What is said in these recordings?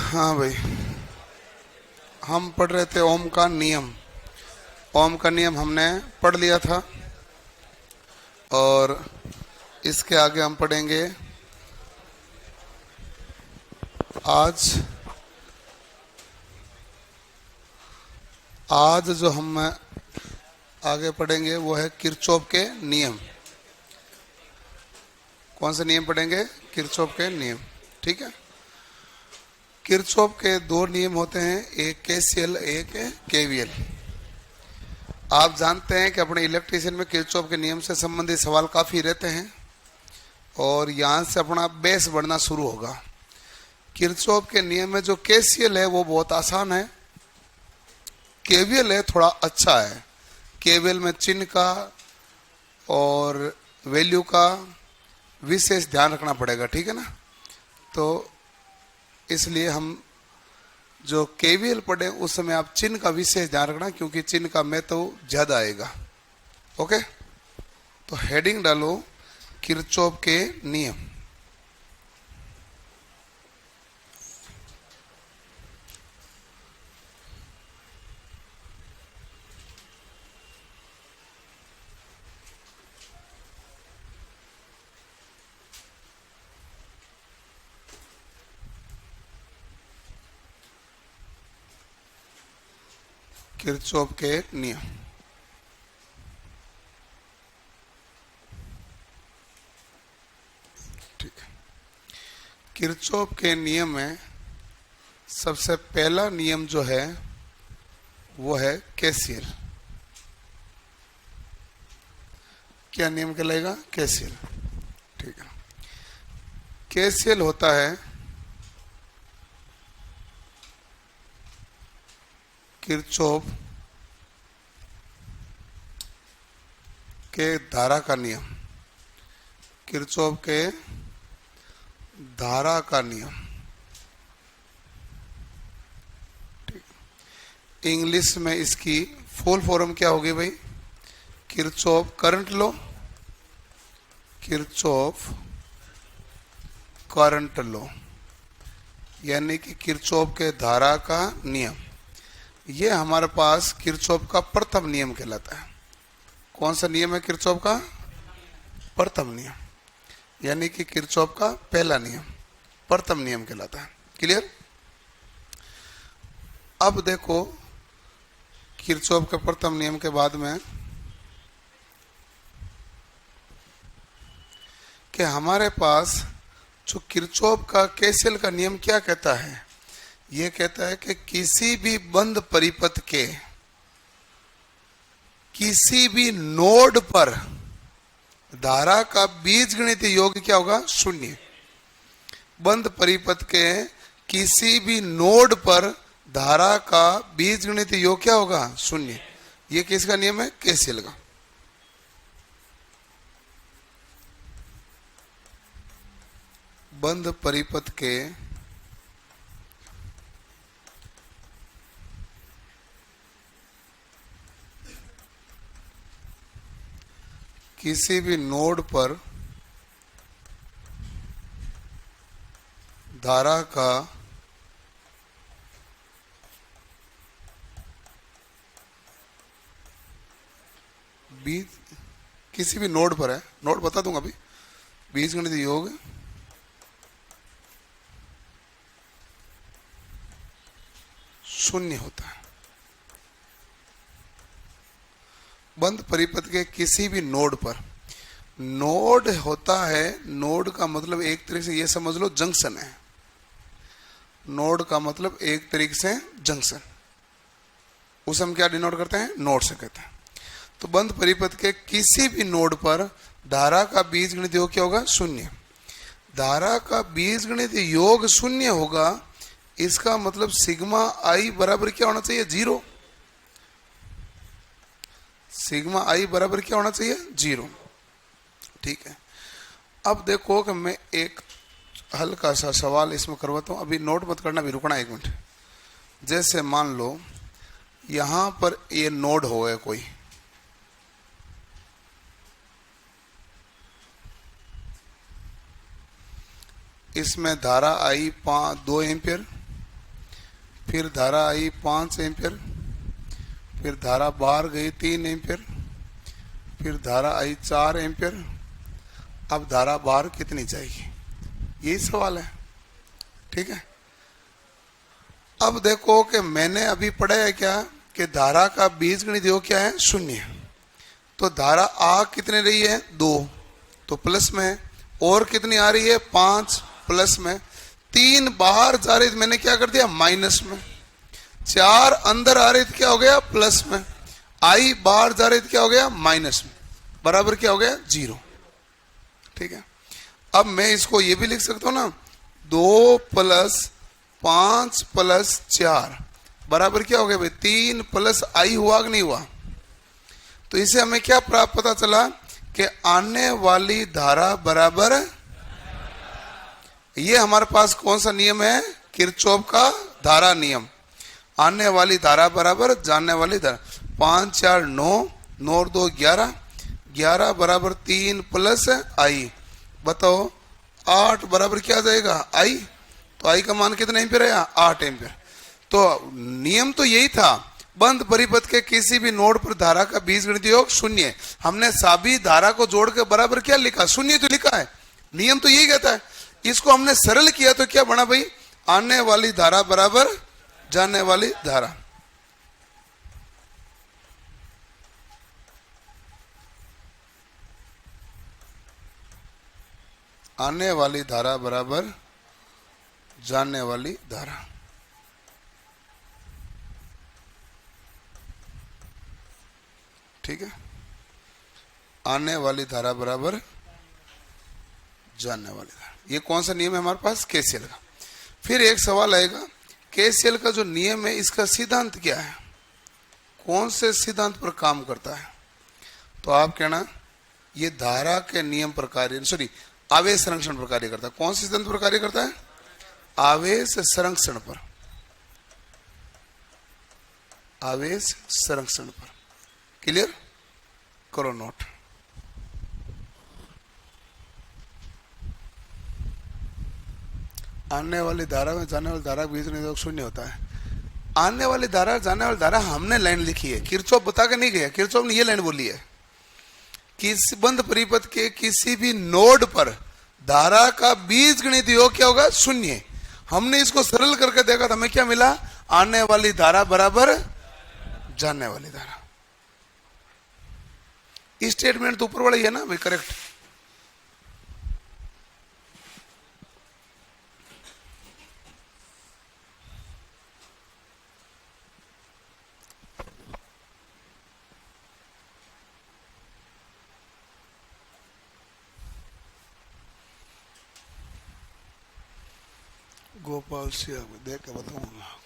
हाँ भाई, हम पढ़ रहे थे ओम का नियम। ओम का नियम हमने पढ़ लिया था और इसके आगे हम पढ़ेंगे आज। आज जो हम आगे पढ़ेंगे वो है किरचॉफ के नियम। कौन से नियम पढ़ेंगे? किरचॉफ के नियम। ठीक है। किरचॉफ के दो नियम होते हैं, एक केसीएल, एक केवीएल। आप जानते हैं कि अपने इलेक्ट्रिशियन में किरचॉफ के नियम से संबंधित सवाल काफ़ी रहते हैं और यहाँ से अपना बेस बढ़ना शुरू होगा। किरचॉफ के नियम में जो केसीएल है वो बहुत आसान है, केवीएल है थोड़ा अच्छा है। केवीएल में चिन्ह का और वैल्यू का विशेष ध्यान रखना पड़ेगा, ठीक है ना। तो इसलिए हम जो केवीएल पढ़े उस समय आप चिन्ह का विशेष ध्यान रखना, क्योंकि चिन्ह का महत्व ज्यादा आएगा। ओके, तो हेडिंग डालो किरचॉफ के नियम। किरचॉफ के नियम। ठीक है। किरचॉफ के नियम में सबसे पहला नियम जो है वो है केसीएल। क्या नियम कहलाएगा? केसीएल। ठीक है। केसीएल होता है किरचॉफ के धारा का नियम। किरचॉफ के धारा का नियम। ठीक। इंग्लिश में इसकी फुल फॉर्म क्या होगी भाई? Kirchhoff current law, Kirchhoff current law, यानी कि किरचॉफ के धारा का नियम। ये हमारे पास किरचॉफ का प्रथम नियम कहलाता है। कौन सा नियम है किरचॉफ का? प्रथम नियम, यानी कि किरचॉफ का पहला नियम प्रथम नियम कहलाता है। क्लियर? अब देखो, किरचॉफ के प्रथम नियम के बाद में कि हमारे पास जो किरचॉफ का केसीएल का नियम क्या कहता है? ये कहता है कि किसी भी बंद परिपथ के किसी भी नोड पर धारा का बीजगणित योग क्या होगा? शून्य। बंद परिपथ के किसी भी नोड पर धारा का बीजगणित योग क्या होगा? शून्य। ये किसका नियम है? केसीएल का। बंद परिपथ के किसी भी नोड पर धारा का बीज, किसी भी नोड पर है, नोड बता दूंगा अभी, बीजगणित योग शून्य होता है। बंद परिपथ के किसी भी नोड पर, नोड होता है, नोड का मतलब एक तरीके से ये समझ लो जंक्शन है। नोड का मतलब एक तरीके से जंक्शन, उसे हम क्या डिनोट करते हैं? नोड से कहते हैं। तो बंद परिपथ के किसी भी नोड पर धारा का बीजगणित योग क्या होगा? शून्य। धारा का बीजगणित योग शून्य होगा, इसका मतलब सिग्मा आई बराबर क्या होना चाहिए? 0। सिग्मा आई बराबर क्या होना चाहिए? 0। ठीक है। अब देखो कि मैं एक हल्का सा सवाल इसमें करवाता हूं, अभी नोट मत करना, भी रुकना 1 मिनट। जैसे मान लो यहां पर ये नोड हो गया कोई, इसमें धारा आई 2 एम्पियर फिर धारा आई 5 एम्पियर, फिर धारा बाहर गई 3 एम्पियर, फिर धारा आई 4 एम्पियर। अब धारा बाहर कितनी चाहिए, यही सवाल है। ठीक है, अब देखो कि मैंने अभी पढ़ा है क्या कि धारा का बीजगणित योग क्या है, 0। तो धारा आ कितने रही है, 2, तो प्लस में है। और कितनी आ रही है, 5, प्लस में। 3 बाहर जा रही थी, मैंने क्या कर दिया, माइनस में। 4 अंदर आ रही थी, क्या हो गया, प्लस में। आई बाहर जा रही थी, क्या हो गया, माइनस में। बराबर क्या हो गया, 0। ठीक है, अब मैं इसको ये भी लिख सकता हूं ना, 2 प्लस 5 प्लस 4 बराबर क्या हो गया भाई, 3 प्लस आई हुआ कि नहीं हुआ। तो इसे हमें क्या प्राप्त पता चला कि आने वाली धारा बराबर, ये हमारे पास कौन सा नियम है, किरचॉफ का धारा नियम। आने वाली धारा बराबर जाने वाली धारा। 5 4 9, 9 और 2 11, 11 बराबर 3 प्लस आई। बताओ 8 बराबर क्या आ जाएगा, आई। तो आई का मान कितना एम्पियर है, 8 एम्पियर। तो नियम तो यही था, बंद परिपथ के किसी भी नोड पर धारा का बीजगणित योग 0। हमने सभी धारा को जोड़ के बराबर क्या लिखा, 0 तो लिखा है। नियम तो यही कहता है। इसको हमने सरल किया तो क्या बना भाई, आने वाली धारा बराबर जाने वाली धारा। आने वाली धारा बराबर जाने वाली धारा। ठीक है, आने वाली धारा बराबर जानने वाली धारा। ये कौन सा नियम है हमारे पास, केसीएल का। फिर एक सवाल आएगा, केसीएल का जो नियम है इसका सिद्धांत क्या है, कौन से सिद्धांत पर काम करता है। तो आप कहना ये धारा के नियम पर कार्य, सॉरी आवेश संरक्षण पर कार्य करता है। कौन से सिद्धांत पर कार्य करता है, आवेश संरक्षण पर। आवेश संरक्षण पर, क्लियर करो नोट। आने वाली धारा में जाने वाली धारा के बीच में 0 होता है। आने वाली धारा जाने वाली धारा हमने लाइन लिखी है, किरचॉफ बता के नहीं गया। किरचॉफ ने ये लाइन बोली है, किसी बंद परिपथ के किसी भी नोड पर धारा का बीजगणित योग क्या होगा, 0। हमने इसको सरल करके देखा तो हमें क्या मिला, आने वाली धारा बराबर जाने वाली धारा। स्टेटमेंट तो ऊपर वाला ही है ना भाई, करेक्ट। गोपाल सिंह देख के बताऊंगा।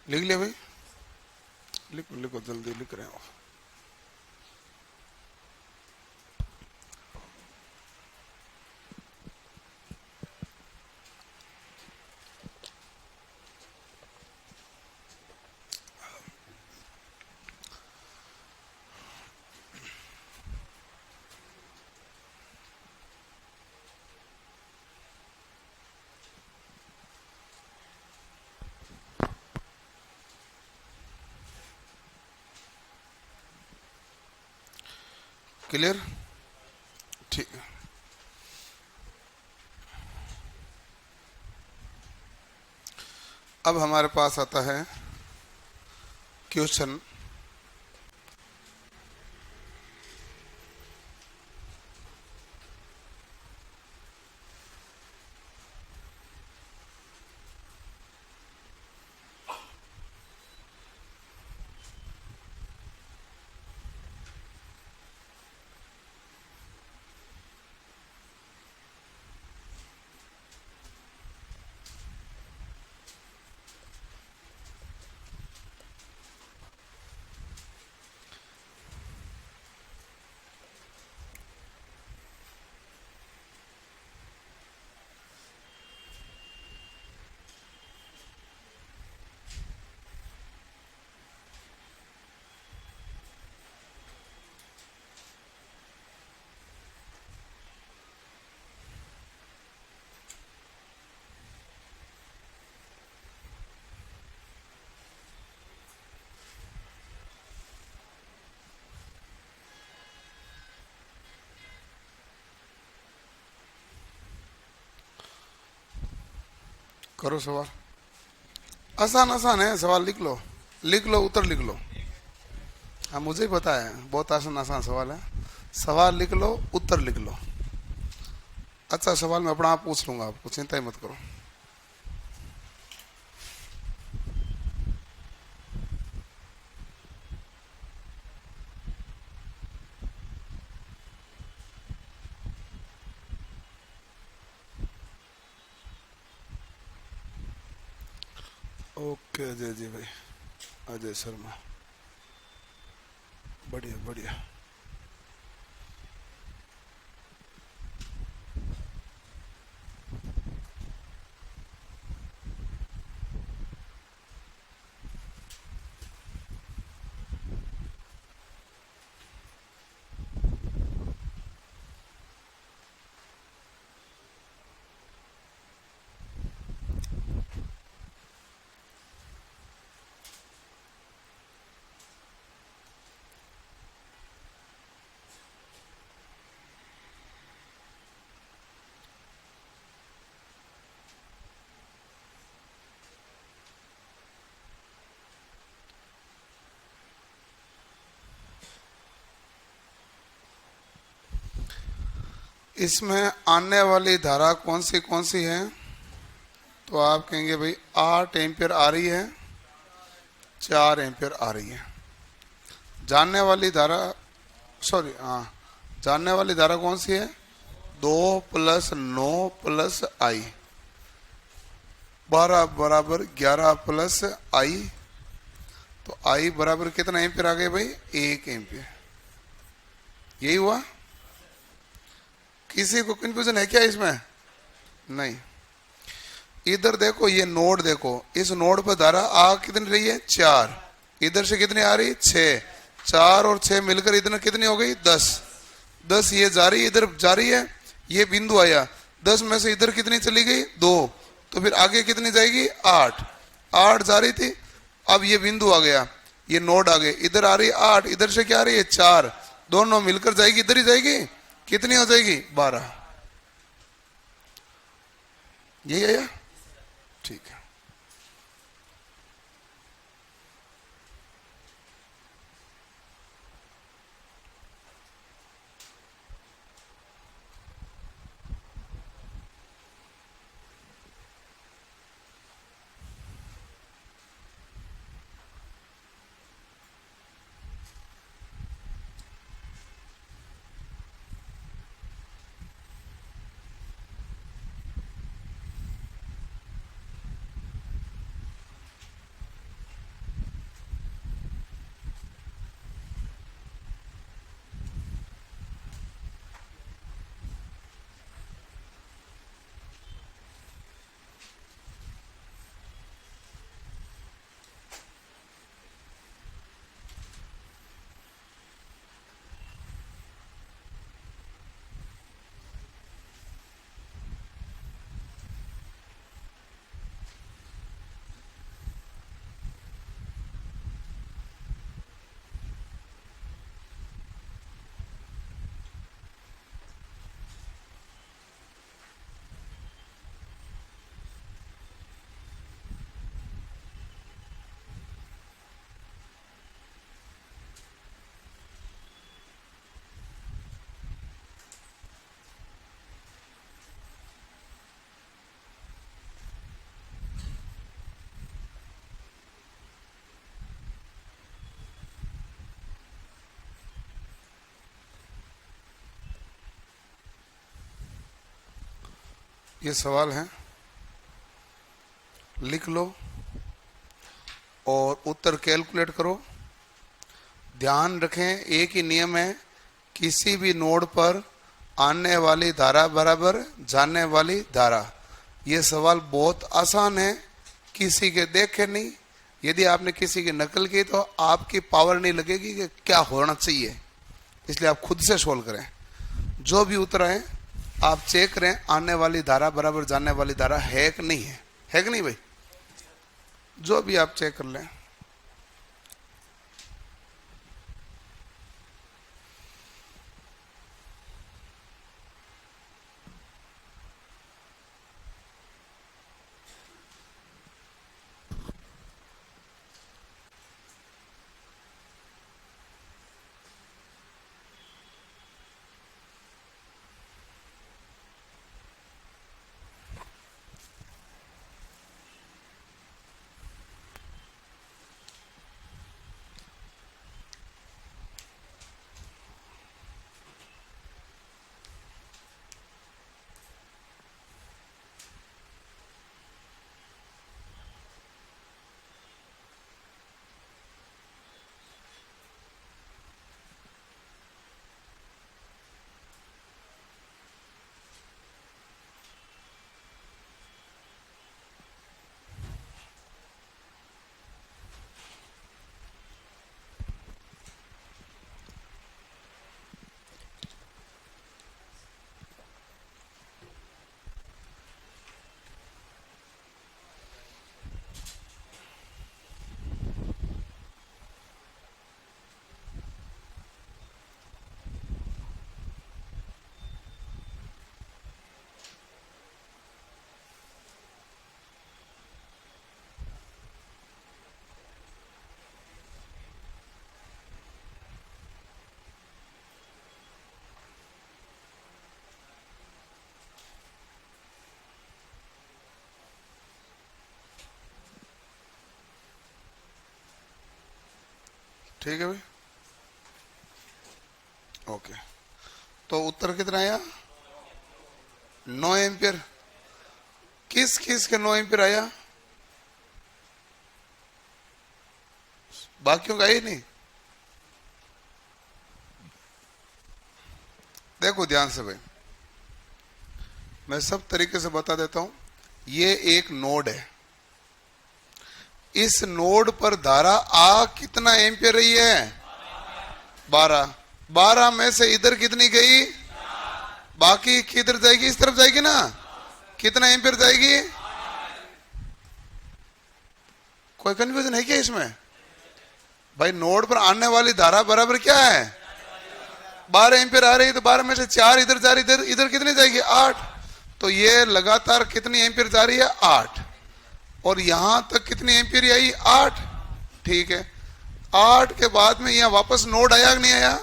लिख लिया भाई, लिखो लिखो जल्दी लिख रहे हो। क्लियर? ठीक है। अब हमारे पास आता है क्वेश्चन। करो सवाल। आसान आसान है, सवाल लिख लो, लिख लो, उत्तर लिख लो। हाँ मुझे ही पता है, बहुत आसान आसान सवाल है। सवाल लिख लो, उत्तर लिख लो। अच्छा सवाल मैं अपना आप पूछ लूंगा, आपको चिंता ही मत करो। ओके अजय जी भाई, अजय शर्मा, बढ़िया बढ़िया। इसमें आने वाली धारा कौन सी है? तो आप कहेंगे भाई 8 एम्पियर आ रही है, 4 एम्पियर आ रही है। जानने वाली धारा, सॉरी हाँ, जानने वाली धारा कौन सी है? 2 + 9 + I, 12 बराबर 11 + I। तो I बराबर कितना एम्पियर आ गए भाई? 1 एम्पियर। यही हुआ। किसी को कंफ्यूजन है क्या इसमें? नहीं। इधर देखो, ये नोड देखो, इस नोड पर धारा आ कितनी रही है? 4। इधर से कितनी आ रही? 6। 4 और 6 मिलकर इधर कितनी हो गई? 10। 10 ये जा रही है, इधर जा रही है, ये बिंदु आया, 10 में से इधर कितनी चली गई? 2। तो फिर आगे कितनी जाएगी? 8। 8 जा रही थी, अब ये बिंदु आ गया, ये नोड आ गए, इधर आ रही है 8, इधर से क्या आ रही है? 4। दोनों मिलकर जाएगी, इधर ही जाएगी, कितनी हो जाएगी? 12। यही आया? ठीक है। ये सवाल है, लिख लो और उत्तर कैलकुलेट करो। ध्यान रखें, एक ही नियम है, किसी भी नोड पर आने वाली धारा बराबर जाने वाली धारा। ये सवाल बहुत आसान है, किसी के देखे नहीं। यदि आपने किसी की नकल की तो आपकी पावर नहीं लगेगी कि क्या होना चाहिए, इसलिए आप खुद से सोल्व करें। जो भी उत्तर है आप चेक करें, आने वाली धारा बराबर जाने वाली धारा है कि नहीं है, है कि नहीं भाई? जो भी आप चेक कर लें। ठीक है भाई, ओके। तो उत्तर कितना आया? 9 एम्पियर। किस किस के 9 एम्पियर आया? बाकियों का ही नहीं। देखो ध्यान से भाई, मैं सब तरीके से बता देता हूं। ये एक नोड है, इस नोड पर धारा आ कितना एम्पियर रही है? 12। 12 में से इधर कितनी गई? बाकी किधर जाएगी? इस तरफ जाएगी ना। कितना एम्पियर जाएगी? कोई कंफ्यूजन है क्या इसमें? भाई नोड पर आने वाली धारा बराबर क्या है? 12 एम्पियर आ रही है, तो 12 में से 4 इधर जा रही, इधर इधर कितनी जाएगी? 8। तो ये लगातार कितनी एम्पियर जा रही है? 8। और यहां तक कितनी एम्पियर आई? 8। ठीक है, 8 के बाद में यहां वापस नोड आया कि नहीं आया?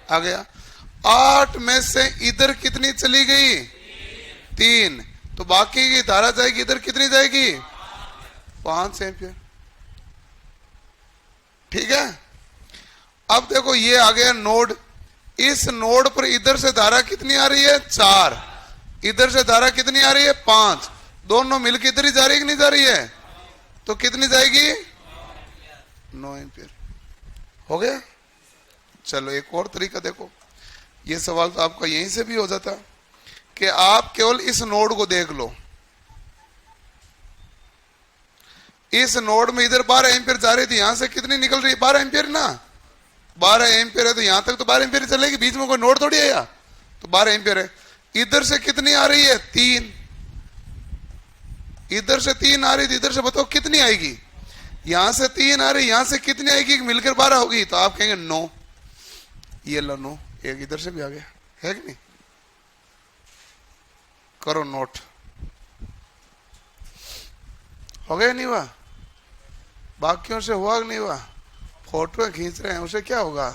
आ गया। 8 में से इधर कितनी चली गई? 3। तो बाकी की धारा जाएगी इधर, कितनी जाएगी? 5 एम्पियर। ठीक है, अब देखो ये आ गया नोड। इस नोड पर इधर से धारा कितनी आ रही है? 4। इधर से धारा कितनी आ रही है? 5। दोनों मिलकर इधर ही जा रही है कि नहीं जा रही है? तो कितनी जाएगी? 9 एम्पियर। हो गया। चलो एक और तरीका देखो, ये सवाल तो आपका यहीं से भी हो जाता कि आप केवल इस नोड को देख लो। इस नोड में इधर 12 एम्पियर जा रही थी, यहां से कितनी निकल रही है? 12 एम्पियर ना। 12 एम्पियर है तो यहां तक तो 12 एम्पियर चलेगी, बीच में कोई नोड थोड़ी आया। तो 12 एम्पियर है। इधर से कितनी आ रही है? 3। इधर से 3 आ रही थी, इधर से बताओ कितनी आएगी? यहां से 3 आ रही, यहां से कितनी आएगी? मिलकर 12 होगी। तो आप कहेंगे 9। ये लो 9, एक इधर से भी आ गया, है कि नहीं? करो नोट। हो गया नहीं हुआ? बाकियों से हुआ कि नहीं हुआ? फोटो खींच रहे हैं, उसे क्या होगा?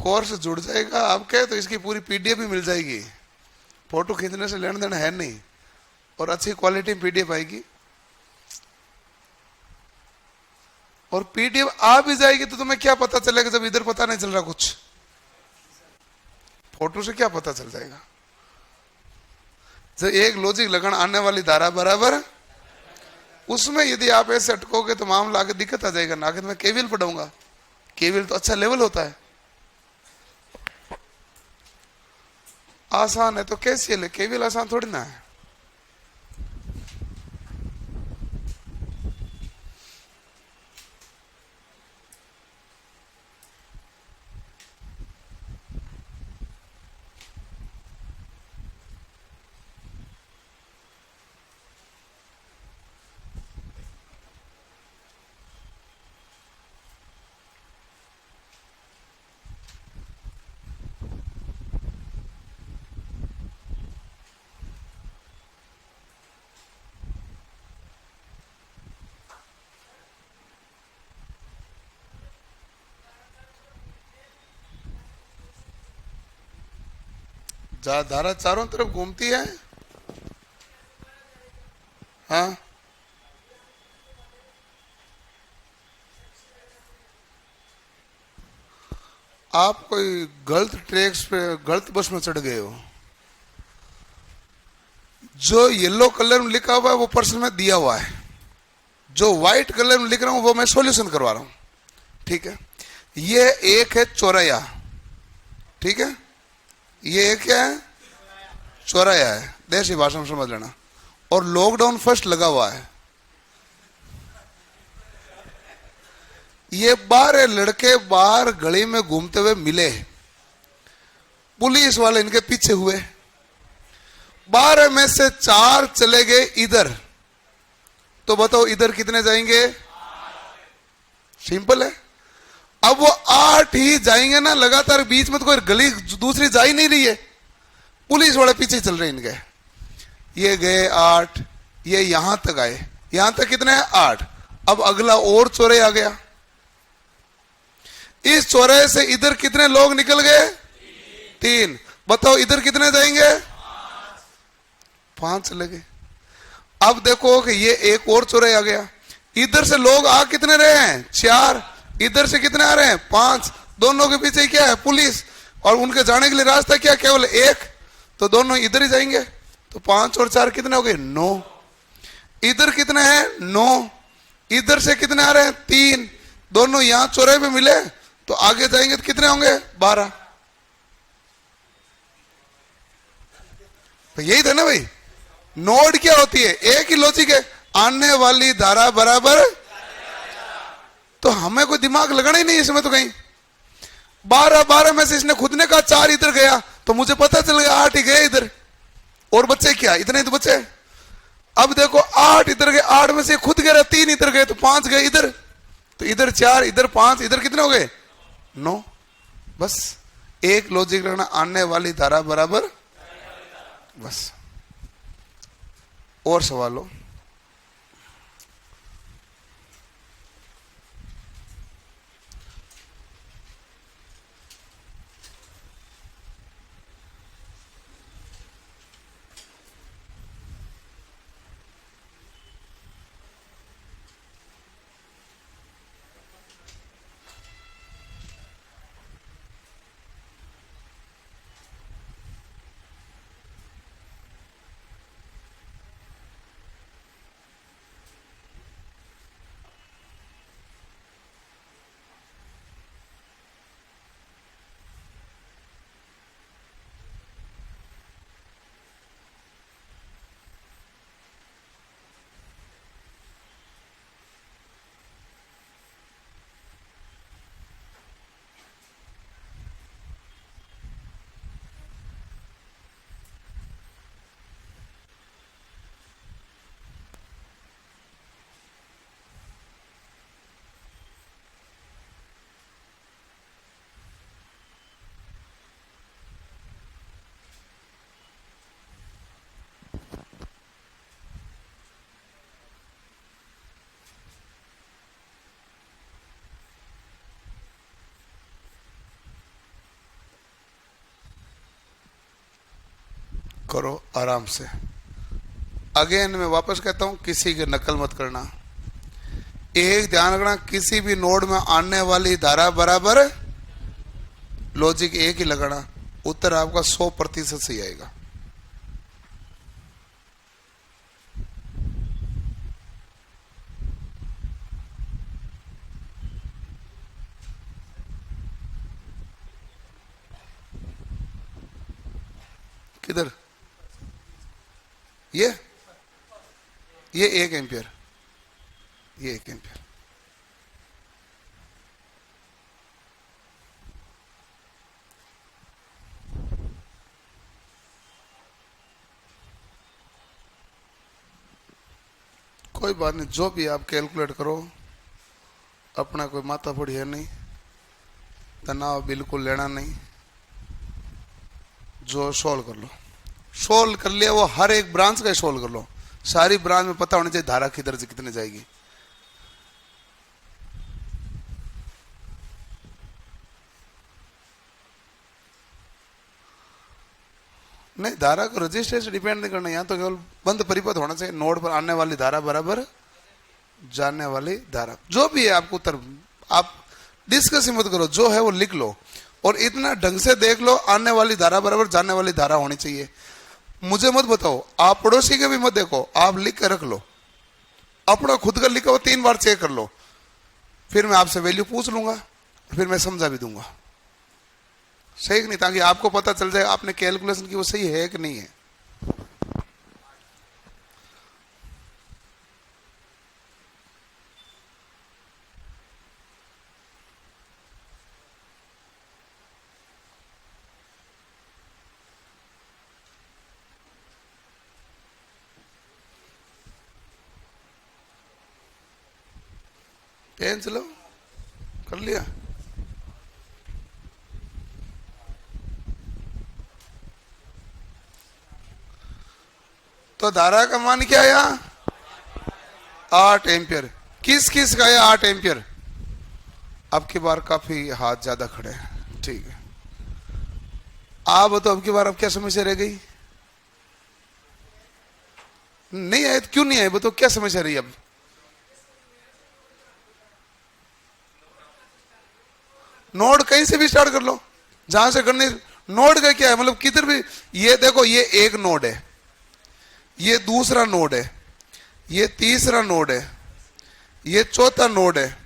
कोर्स जुड़ जाएगा आपके तो इसकी पूरी पीडीएफ भी मिल जाएगी। फोटो खींचने से लेन देन है नहीं, और अच्छी क्वालिटी में पीडीएफ आएगी। और पीडीएफ आ भी जाएगी तो तुम्हें क्या पता चलेगा जब इधर पता नहीं चल रहा कुछ? फोटो से क्या पता चल जाएगा? जब एक लॉजिक लगन आने वाली धारा बराबर, उसमें यदि आप ऐसे अटकोगे तो मामला आगे दिक्कत आ जाएगा ना। आगे मैं केवीएल पढ़ाऊंगा, केवीएल तो अच्छा लेवल होता है, आसान है। तो कैसीएल है, केवीएल आसान थोड़ी ना है। धारा चारों तरफ घूमती है। हाँ, आप कोई गलत ट्रैक्स पे, गलत बस में चढ़ गए हो। जो येलो कलर में लिखा हुआ है वो प्रश्न में दिया हुआ है, जो व्हाइट कलर में लिख रहा हूं वो मैं सॉल्यूशन करवा रहा हूं। ठीक है, ये एक है चौराया, ठीक है, ये एक क्या है, चौराया है, देसी भाषा में समझ लेना। और लॉकडाउन फर्स्ट लगा हुआ है। ये 12 लड़के बाहर गली में घूमते हुए मिले, पुलिस वाले इनके पीछे हुए। 12 में से 4 चले गए इधर, तो बताओ इधर कितने जाएंगे? सिंपल है। अब वो 8 ही जाएंगे ना लगातार, बीच में तो कोई गली दूसरी जा ही नहीं रही है, पुलिस वाले पीछे चल रहे हैं इनके। ये गए 8, ये यहां तक आए, यहां तक कितने हैं? 8। अब अगला और चौराहे आ गया, इस चौराहे से इधर कितने लोग निकल गए? 3। बताओ इधर कितने जाएंगे? 5 चले गए। अब देखो कि ये एक और चौराहे आ गया, इधर से लोग आ कितने रहे हैं? 4। इधर से कितने आ रहे हैं? 5। दोनों के पीछे क्या है? पुलिस। और उनके जाने के लिए रास्ता क्या? केवल एक, तो दोनों इधर ही जाएंगे। तो 5 और 4 कितने हो गए? 9। इधर कितने हैं? 9। इधर से कितने आ रहे हैं? 3। दोनों यहां चौराहे पे मिले तो आगे जाएंगे तो कितने होंगे? 12। तो यही था ना भाई, नोड क्या होती है? एक ही लॉजिक है, आने वाली धारा बराबर। तो हमें कोई दिमाग लगाना ही नहीं इसमें तो कहीं। 12 में से इसने खुद ने कहा 4 इधर गया, तो मुझे पता चल गया 8 ही गए इधर, और बच्चे क्या? इतने ही तो बच्चे। अब देखो 8 इधर गए, 8 में से खुद गए 3 इधर गए, तो 5 गए इधर, तो इधर 4, इधर 5, इधर कितने हो गए? 9। बस एक लॉजिक रखना, आने वाली धारा बराबर। बस। और सवाल हो? करो आराम से। अगेन मैं वापस कहता हूं, किसी की नकल मत करना। एक ध्यान रखना, किसी भी नोड में आने वाली धारा बराबर लॉजिक एक ही लगाना, उत्तर आपका 100% सही आएगा। किधर? ये 1 एम्पियर, ये 1 एम्पियर। कोई बात नहीं, जो भी आप कैलकुलेट करो, अपना कोई माथा फोड़ी है नहीं, तनाव बिल्कुल लेना नहीं, जो सोल्व कर लो। सोल्व कर लिया वो हर एक ब्रांच का सोल्व कर लो, सारी ब्रांच में पता होना चाहिए धारा किधर से कितने जाएगी। नहीं, धारा को रजिस्टर से डिपेंड नहीं करना, यहाँ तो केवल बंद परिपथ होना चाहिए। नोड पर आने वाली धारा बराबर जाने वाली धारा, जो भी है आपको उत्तर, आप डिस्कस मत करो, जो है वो लिख लो और इतना ढंग से देख लो, आने वाली धारा बराबर जाने वाली धारा होनी चाहिए। मुझे मत बताओ, आप पड़ोसी के भी मत देखो, आप लिख कर रख लो, अपना खुद का लिखा हुआ 3 बार चेक कर लो, फिर मैं आपसे वैल्यू पूछ लूंगा, फिर मैं समझा भी दूंगा, सही कि नहीं, ताकि आपको पता चल जाए आपने कैलकुलेशन की वो सही है कि नहीं है। पेन चलो, कर लिया। तो धारा का मान क्या आया? 8 एम्पियर। किस किस का आया 8 एम्पियर? अब की बार काफी हाथ ज्यादा खड़े हैं, ठीक है। आप बताओ अब की बार अब क्या समस्या रह गई? नहीं आए तो क्यों नहीं आए बताओ, क्या समस्या रही अब? नोड कहीं से भी स्टार्ट कर लो, जहां से करने। नोड का क्या है मतलब, किधर भी, ये देखो, ये एक नोड है, ये दूसरा नोड है, ये तीसरा नोड है, ये चौथा नोड है,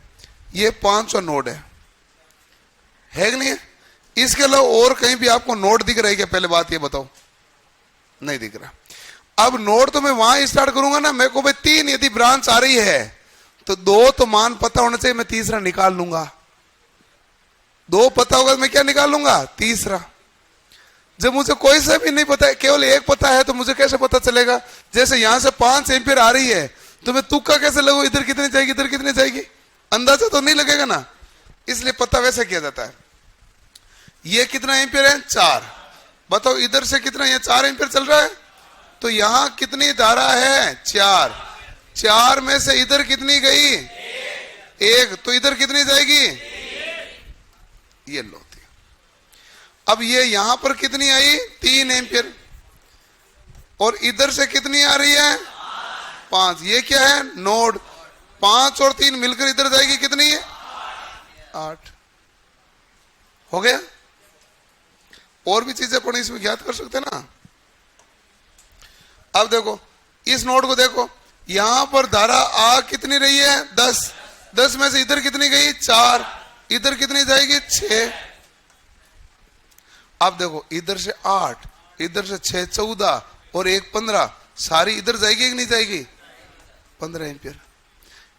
ये 5वां नोड है कि नहीं है? इसके अलावा और कहीं भी आपको नोड दिख रहा है क्या? पहले बात ये बताओ, नहीं दिख रहा। अब नोड तो मैं वहां स्टार्ट करूंगा ना, मेरे को भाई 3 यदि ब्रांच आ रही है तो 2 तो मान पता होना चाहिए, मैं तीसरा निकाल लूंगा। 2 पता होगा तो मैं क्या निकाल लूंगा? तीसरा। जब मुझे कोई से भी नहीं पता है, केवल 1 पता है, तो मुझे कैसे पता चलेगा? जैसे यहां से 5 एम्पियर आ रही है तो मैं तुक्का कैसे लगू, इधर कितनी जाएगी इधर कितनी जाएगी? अंदाजा तो नहीं लगेगा ना, इसलिए पता वैसे किया जाता है। ये कितना एम्पियर है? 4। बताओ इधर से कितना, ये 4 एम्पियर चल रहा है, तो यहां कितनी धारा है? 4। 4 में से इधर कितनी गई? 1। तो इधर कितनी जाएगी? ये लो। अब ये यहां पर कितनी आई? 3 एम्पियर। और इधर से कितनी आ रही है? 5। ये क्या है? नोड। 5 और 3 मिलकर इधर जाएगी कितनी है? 8। हो गया? और भी चीजें पढ़ी इसमें ज्ञात कर सकते ना। अब देखो इस नोड को देखो, यहां पर धारा आ कितनी रही है? 10। 10 में से इधर कितनी गई? 4। इधर कितनी जाएगी? 6। अब देखो इधर से 8, इधर से 6, 14 और 1, 15, सारी इधर जाएगी कि नहीं जाएगी? 15 एम्पियर।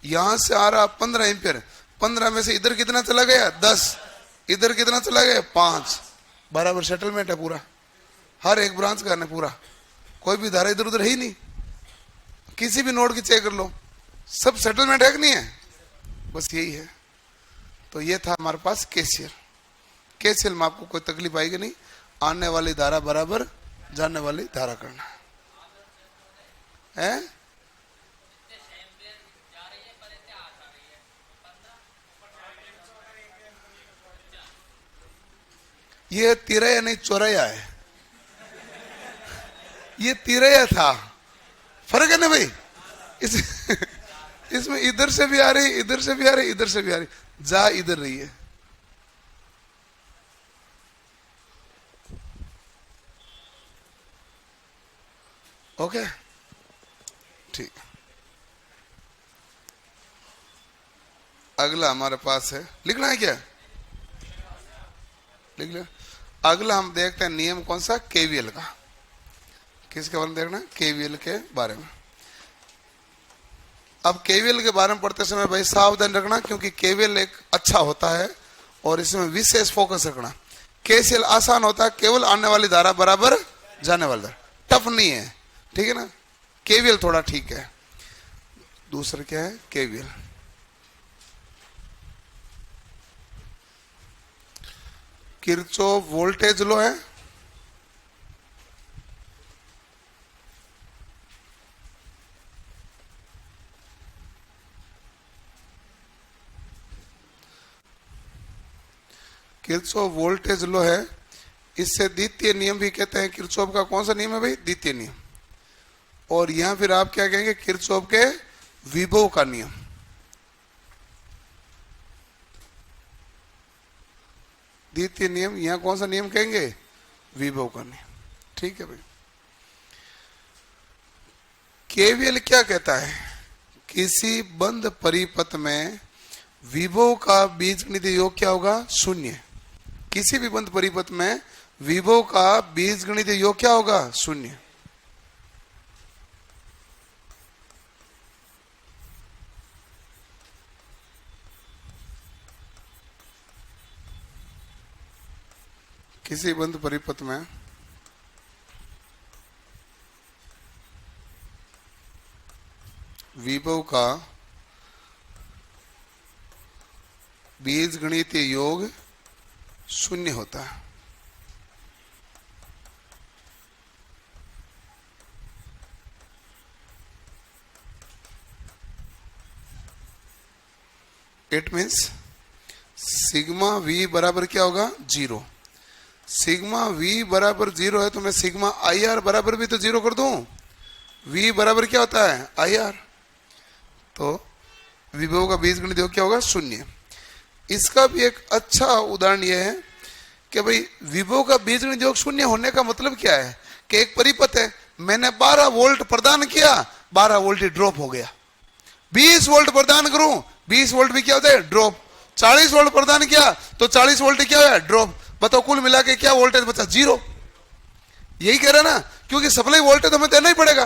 यहां से आ रहा 15 एम्पियर, 15 में से इधर कितना चला गया? 10। इधर कितना चला गया? 5। बराबर सेटलमेंट है पूरा, हर एक ब्रांच का है पूरा, कोई भी धारा इधर उधर है ही नहीं। किसी भी नोड की चेक कर लो, सब सेटलमेंट है कि नहीं है? बस यही है। तो ये था हमारे पास केसीएल। केसीएल में आपको कोई तकलीफ आएगी नहीं, आने वाली धारा बराबर जाने वाली धारा करना है। ये तिरया नहीं चौरया है, ये तिरया था, फर्क है ना भाई। इसमें इधर से भी आ रही, इधर से भी आ रही, इधर से भी आ रही, जा इधर रही है। ओके, ठीक। अगला हमारे पास है, लिखना है क्या? लिख लिया। अगला हम देखते हैं नियम कौन सा, केवीएल का। किसके बारे में देखना? केवीएल के बारे में। अब केवीएल के बारे में पढ़ते समय भाई सावधान रखना, क्योंकि केवीएल एक अच्छा होता है और इसमें विशेष फोकस रखना। केसीएल आसान होता है, केवल आने वाली धारा बराबर जाने वाली धारा, टफ नहीं है, ठीक है ना। केवीएल थोड़ा ठीक है। दूसरा क्या है? केवीएल। किरचॉफ वोल्टेज लॉ है, किरचॉफ वोल्टेज लॉ है। इससे द्वितीय नियम भी कहते हैं। किरचॉफ का कौन सा नियम है भाई? द्वितीय नियम। और यहां फिर आप क्या कहेंगे? किरचॉफ के विभव का नियम। द्वितीय नियम, यहां कौन सा नियम कहेंगे? विभव का नियम, ठीक है भाई। केवीएल क्या कहता है? किसी बंद परिपथ में विभव का बीजगणितीय योग क्या होगा? शून्य। किसी भी बंद परिपथ में विभव का बीजगणितीय योग क्या होगा? शून्य। किसी बंद परिपथ में विभव का बीजगणितीय योग शून्य होता है। इट मीन्स सिग्मा वी बराबर क्या होगा? जीरो। सिग्मा वी बराबर जीरो है तो मैं सिग्मा आई आर बराबर भी तो जीरो कर दूं। वी बराबर क्या होता है? I R. तो विभव का बीजगणित योग क्या होगा? शून्य। इसका भी एक अच्छा उदाहरण यह है कि भाई विभव का बीजगणित योग शून्य होने का मतलब क्या है? कि एक परिपथ है, मैंने 12 वोल्ट प्रदान किया, 12 वोल्ट ही ड्रॉप हो गया। 20 वोल्ट प्रदान करूं, 20 वोल्ट भी क्या होता है? ड्रॉप। 40 वोल्ट प्रदान किया तो 40 वोल्ट क्या है? ड्रॉप। बताओ कुल मिला के क्या वोल्टेज बचा? जीरो। यही कह रहा ना, क्योंकि सप्लाई वोल्टेज हमें देना ही पड़ेगा।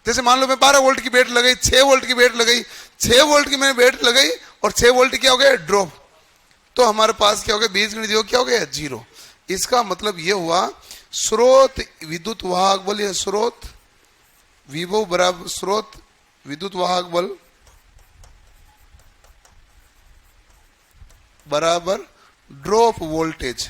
जैसे मान लो मैं 12 वोल्ट की बेट लगाई, 6 वोल्ट की बेट लगाई, 6 वोल्ट की मैंने बेट लगाई और 6 वोल्ट क्या हो गया? ड्रॉप। तो हमारे पास क्या हो गया? बीजगणित योग क्या हो गया? जीरो। इसका मतलब यह हुआ स्रोत विद्युत वाहक बल या स्रोत विभव बराबर स्रोत विद्युत वाहक बल बराबर ड्रॉप वोल्टेज।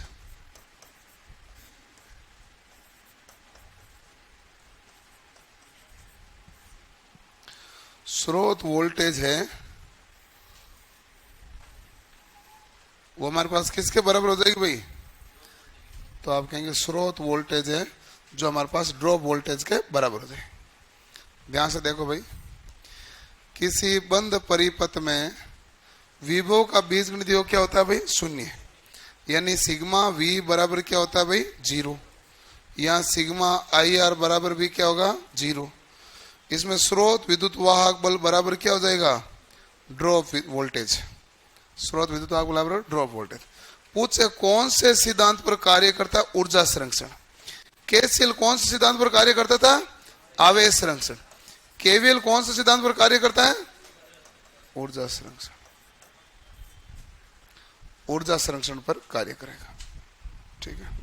स्रोत वोल्टेज है वो हमारे पास किसके बराबर हो जाएगी भाई? तो आप कहेंगे स्रोत वोल्टेज है जो हमारे पास ड्रॉप वोल्टेज के बराबर हो जाए। ध्यान से देखो भाई, किसी बंद परिपथ में विभव का बीजगणित योग क्या होता है भाई? शून्य। यानी सिग्मा वी बराबर क्या होता है भाई? जीरो। यहाँ सिग्मा आई आर बराबर भी क्या होगा? जीरो। इसमें स्रोत विद्युत वाहक बल बराबर क्या हो जाएगा? Drop voltage. स्रोत विद्युत वाहक बल बराबर ड्रॉप वोल्टेज। पूछे कौन से सिद्धांत पर कार्य करता है? ऊर्जा संरक्षण। केसीएल कौन से सिद्धांत पर कार्य करता था? आवेश संरक्षण। केवीएल कौन से सिद्धांत पर कार्य करता है? ऊर्जा संरक्षण। ऊर्जा संरक्षण पर कार्य करेगा, ठीक है।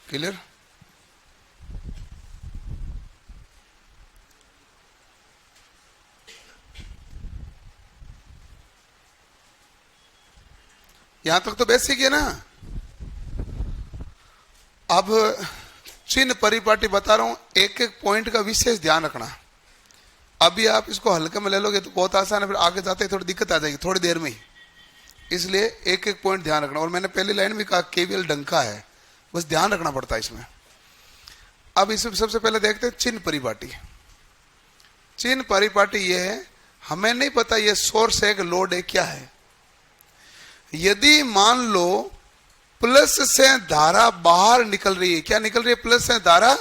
क्लियर? यहां तक तो बेसिक है ना। अब चिन्ह परिपाटी बता रहा हूं, एक एक पॉइंट का विशेष ध्यान रखना। अभी आप इसको हल्के में ले लोगे तो बहुत आसान है, फिर आगे जाते ही थोड़ी दिक्कत आ जाएगी थोड़ी देर में ही। इसलिए एक एक पॉइंट ध्यान रखना। और मैंने पहली लाइन में कहा केवीएल डंका है, बस ध्यान रखना पड़ता है इसमें। अब इसमें सबसे पहले देखते हैं चिन्ह परिपाटी। चिन्ह परिपाटी ये है, हमें नहीं पता ये सोर्स है कि लोड है, क्या है। यदि मान लो प्लस से धारा बाहर निकल रही है, क्या निकल रही है, प्लस से धारा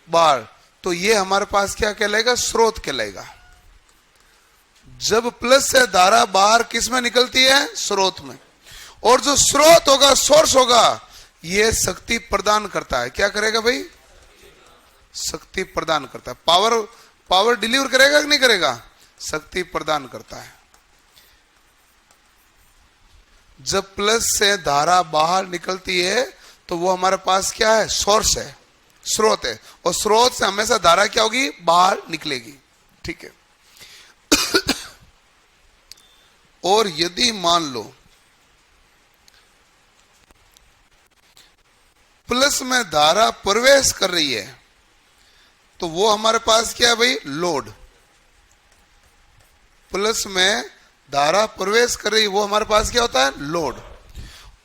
बाहर, तो ये हमारे पास क्या कहलाएगा, स्रोत कहलाएगा। जब प्लस से धारा बाहर किस में निकलती है, स्रोत में। और जो स्रोत होगा, सोर्स होगा, ये शक्ति प्रदान करता है। क्या करेगा भाई, शक्ति प्रदान करता है। पावर डिलीवर करेगा कि नहीं करेगा, शक्ति प्रदान करता है। जब प्लस से धारा बाहर निकलती है तो वो हमारे पास क्या है, सोर्स है, स्रोत है। और स्रोत से हमेशा धारा क्या होगी, बाहर निकलेगी। ठीक है। और यदि मान लो प्लस में धारा प्रवेश कर रही है तो वो हमारे पास क्या है भाई, लोड। प्लस में धारा प्रवेश कर रही है, वो हमारे पास क्या होता है, लोड।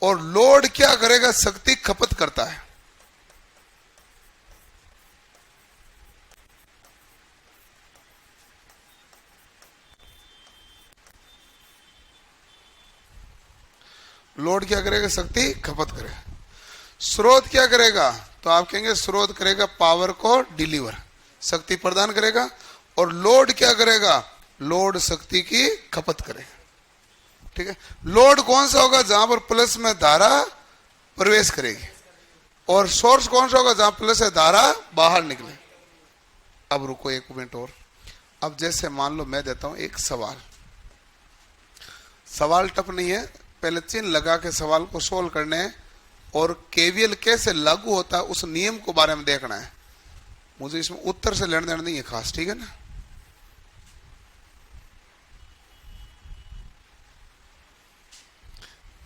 और लोड क्या करेगा, शक्ति खपत करता है। लोड क्या करेगा, शक्ति खपत करेगा। स्रोत क्या करेगा, तो आप कहेंगे स्रोत करेगा पावर को डिलीवर, शक्ति प्रदान करेगा। और लोड क्या करेगा, लोड शक्ति की खपत करेगा। ठीक है। लोड कौन सा होगा, जहां पर प्लस में धारा प्रवेश करेगी। और सोर्स कौन सा होगा, जहां प्लस से धारा बाहर निकले। अब रुको एक मिनट और। अब जैसे मान लो मैं देता हूं एक सवाल, सवाल टफ नहीं है, पहले चिन्ह लगा के सवाल को सोल्व करने हैं। और केवीएल कैसे लागू होता है उस नियम को बारे में देखना है। मुझे इसमें उत्तर से लेना देना नहीं है खास, ठीक है ना।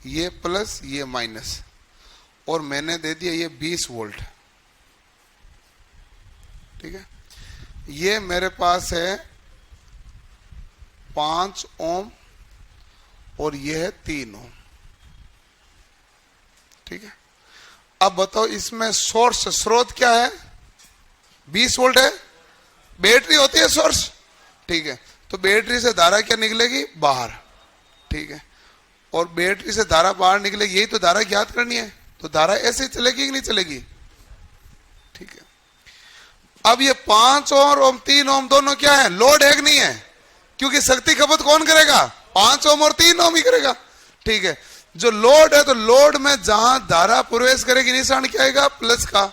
ये प्लस ये माइनस, और मैंने दे दिया ये 20 वोल्ट। ठीक है। ये मेरे पास है 5 ओम और ये है 3 ओम। ठीक है। अब बताओ इसमें सोर्स, स्रोत क्या है, 20 वोल्ट है। बैटरी होती है सोर्स। ठीक है। तो बैटरी से धारा क्या निकलेगी, बाहर। ठीक है। और बैटरी से धारा बाहर निकलेगी, यही तो धारा ज्ञात करनी है। तो धारा ऐसे ही चलेगी कि नहीं चलेगी। ठीक है। अब ये 5 और 3 ओम दोनों क्या है, लोड है कि नहीं है, क्योंकि शक्ति खपत कौन करेगा, 5 ओम और 3 ओम ही करेगा। ठीक है। जो लोड है, तो लोड में जहां धारा प्रवेश करेगी निशान क्या आएगा, प्लस का।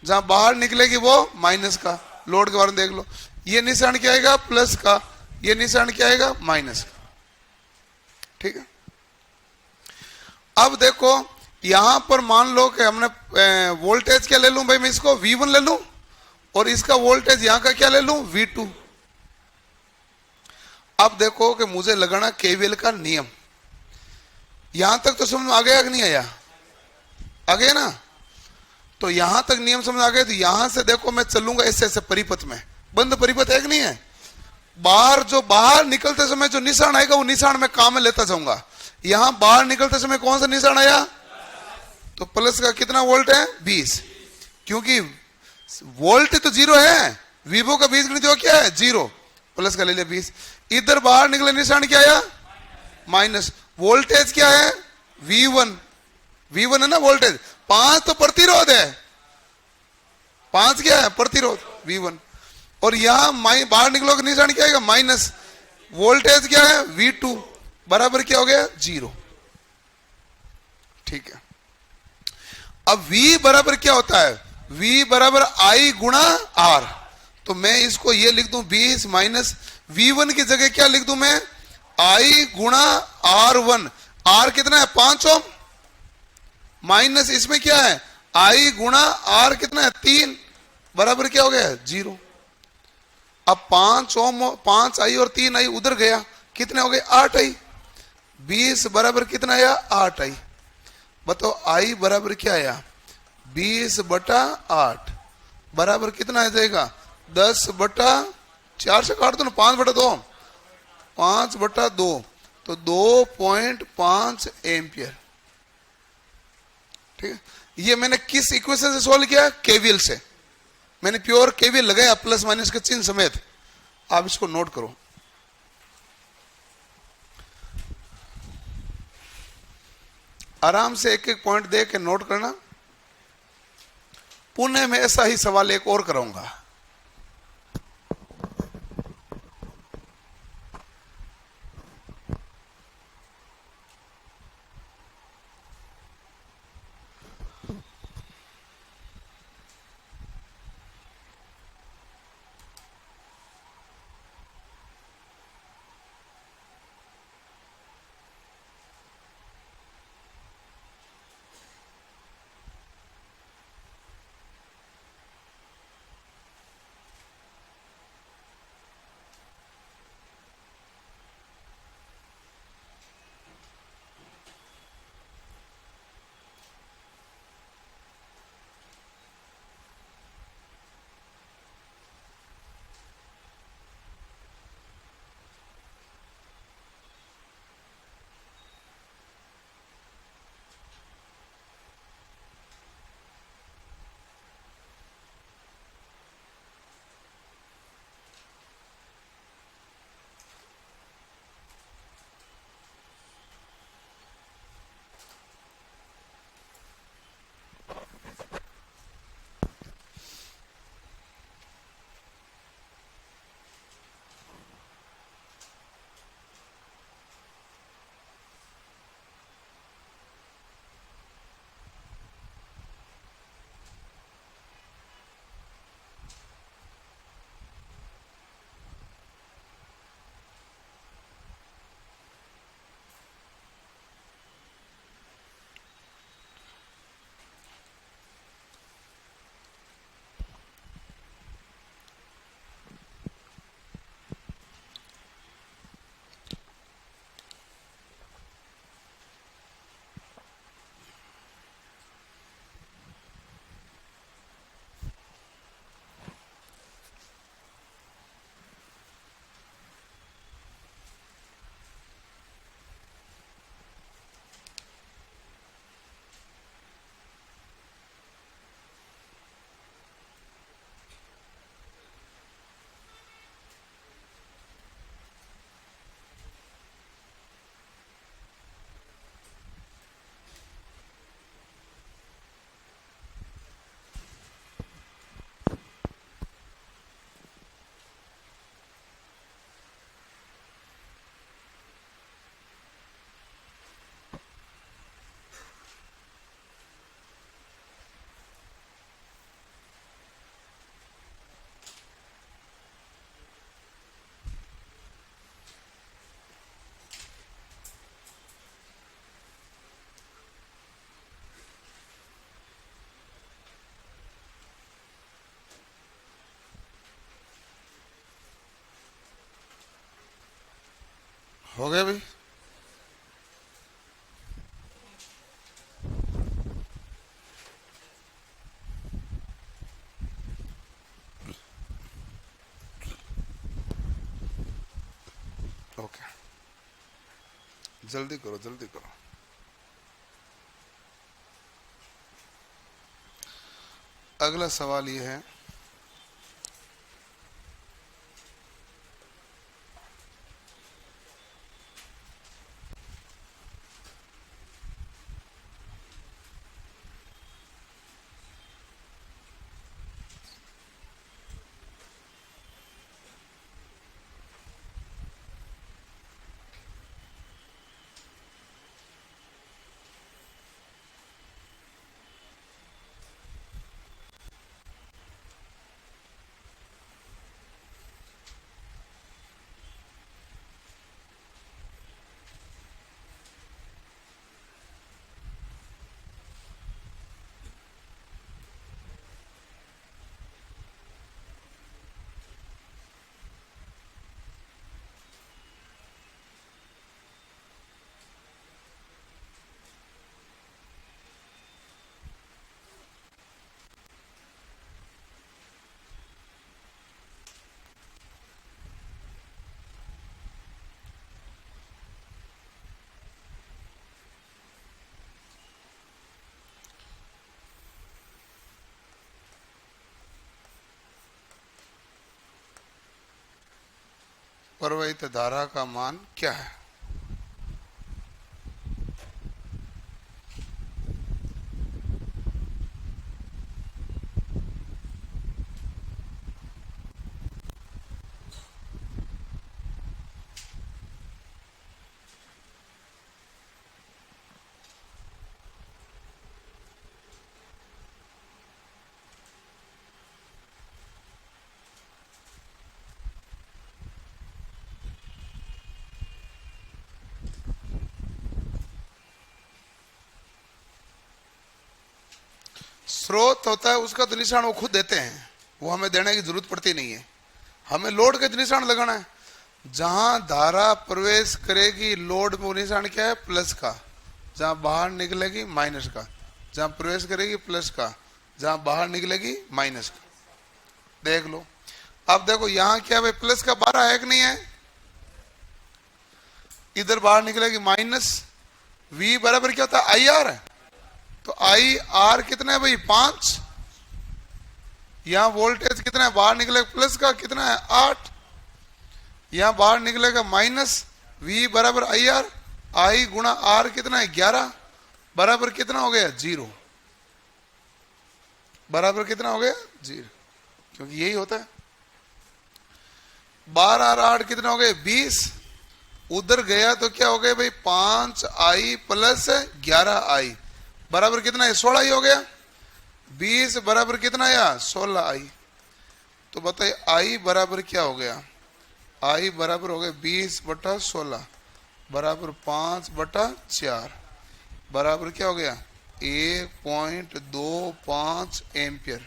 जहां बाहर निकलेगी वो माइनस का। लोड के बारे में देख लो, ये निशान क्या आएगा, प्लस का। ये निशान क्या आएगा, माइनस का। ठीक है। अब देखो यहां पर मान लो कि हमने वोल्टेज क्या ले लूं भाई, मैं इसको V1 ले लूं, और इसका वोल्टेज यहां का क्या ले लूं, V2। अब देखो कि मुझे लगाना केवीएल का नियम। यहां तक तो समझ में आ गया कि नहीं आया, आ गया ना। तो यहां तक नियम समझ आ गया। तो यहां से देखो मैं चलूंगा ऐसे ऐसे परिपथ में, बंद परिपथ है कि नहीं है। बाहर जो बाहर निकलते समय जो निशान आएगा वो निशान मैं काम में लेता जाऊंगा। यहां बाहर निकलते समय कौन सा निशान आया, तो प्लस का कितना वोल्ट है, 20। क्योंकि वोल्ट तो 0 है, वीवो का बीजगणित क्या है, 0। प्लस का ले लिया 20। इधर बाहर निकले निशान क्या आया, माइनस। वोल्टेज क्या है, V1। V1 है ना वोल्टेज। 5 तो प्रतिरोध है, 5 क्या है, प्रतिरोध, V1। और यहां बाहर निकलोगे निशान क्या आएगा, माइनस। वोल्टेज क्या है, V2 बराबर क्या हो गया, 0। ठीक है। अब V बराबर क्या होता है, V बराबर I गुणा R। तो मैं इसको ये लिख दूं 20 माइनस V1 की जगह क्या लिख दूं मैं, I गुणा R1। R कितना है, 5 ओम, माइनस इसमें क्या है, I गुणा R कितना है, 3, बराबर क्या हो गया, 0। अब 5 ओम, 5 I और 3 I उधर गया, कितने हो गए, 8 I। 20 बराबर कितना आया, 8 I। बताओ I बराबर क्या आया, 20/8 बराबर कितना आ जाएगा, 10/4 से काट दो ना, 5/2, 5/2। तो 2.5 एम्पियर। ठीक है, ये मैंने किस इक्वेशन से सोल्व किया? केवीएल से। मैंने प्योर केवीएल लगाया प्लस माइनस के चिन्ह समेत। आप इसको नोट करो। आराम से एक एक पॉइंट दे के नोट करना। पुणे में ऐसा ही सवाल एक और कराऊंगा। हो गया भाई? ओके, जल्दी करो जल्दी करो। अगला सवाल ये है, प्रवाहित धारा का मान क्या है? स्रोत होता है उसका तो निशान वो खुद देते हैं, वो हमें देने की जरूरत पड़ती नहीं है। हमें लोड का निशान लगाना है। जहां धारा प्रवेश करेगी लोड में वो निशान क्या है? प्लस का। जहां बाहर निकलेगी माइनस का। जहां प्रवेश करेगी प्लस का, जहां बाहर निकलेगी माइनस का। देख लो। अब देखो यहां क्या है? प्लस का 12 है कि नहीं है? इधर बाहर निकलेगी माइनस। V बराबर क्या होता है? IR है। तो IR कितना है भाई? 5। यहां वोल्टेज कितना है? बाहर निकलेगा प्लस का, कितना है? 8। यहां बाहर निकलेगा माइनस। V बराबर IR। I गुणा R कितना है? 11 बराबर कितना हो गया? 0। बराबर कितना हो गया? 0। क्योंकि यही होता है। 12 और 8 कितना हो गए? 20। उधर गया तो क्या हो गया भाई? 5I प्लस 11I बराबर कितना है? 16 हो गया। 20 बराबर कितना आया? 16I। तो बताइए I बराबर क्या हो गया? I बराबर हो गया 20/16 बराबर 5/4 बराबर क्या हो गया? 1.25 एम्पियर।